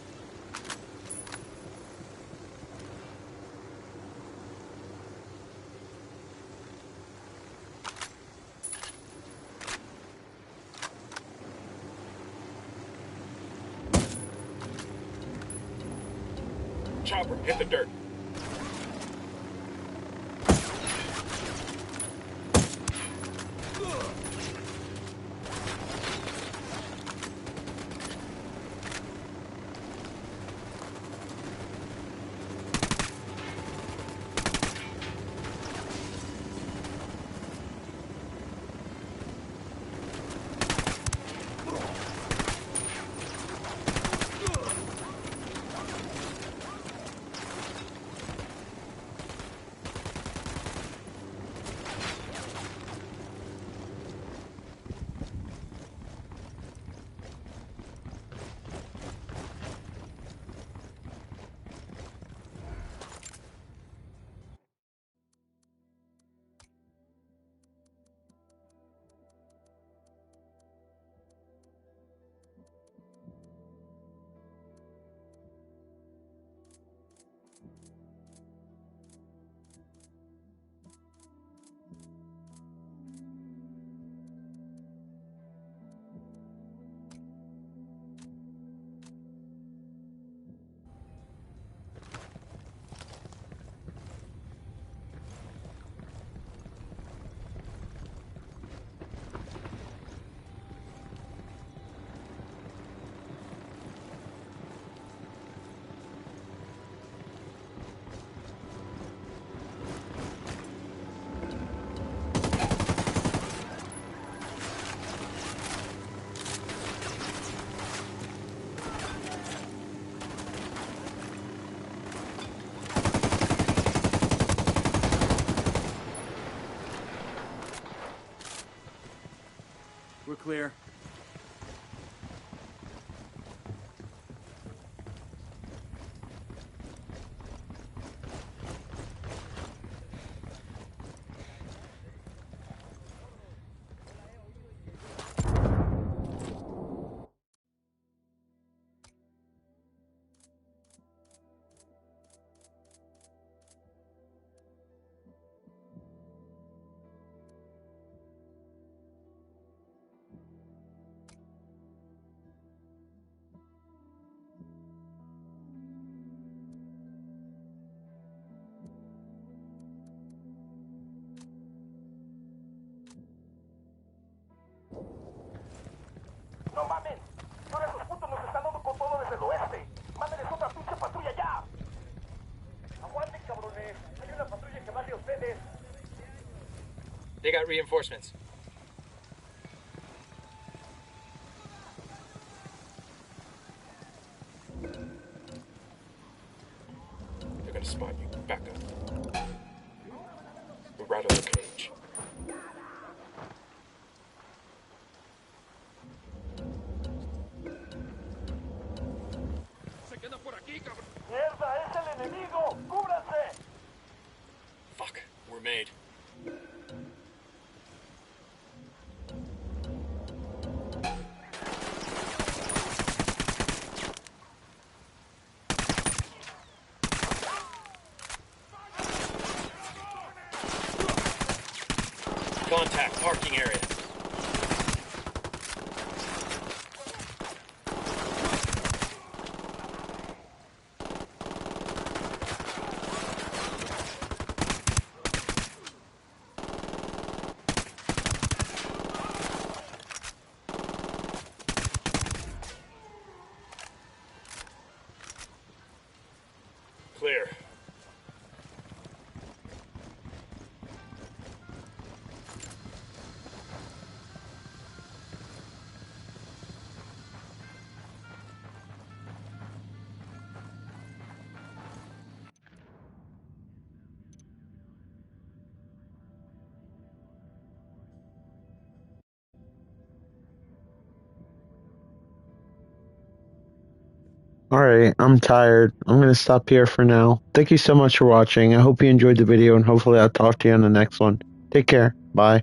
Chopper, hit the dirt. We're clear. No mames. Ahora esos putos nos están dando con todo desde el oeste. Mándenles otra pinche patrulla ya. Aguanten, cabrones. Hay una patrulla que va hacia ustedes. They got reinforcements. They're gonna spot you. Back up. We're right on the cage. ¡Mierda! ¡Es el enemigo! ¡Cúbranse! Fuck. We're made. Contact parking area. Clear. Alright, I'm tired. I'm going to stop here for now. Thank you so much for watching. I hope you enjoyed the video, and hopefully I'll talk to you on the next one. Take care. Bye.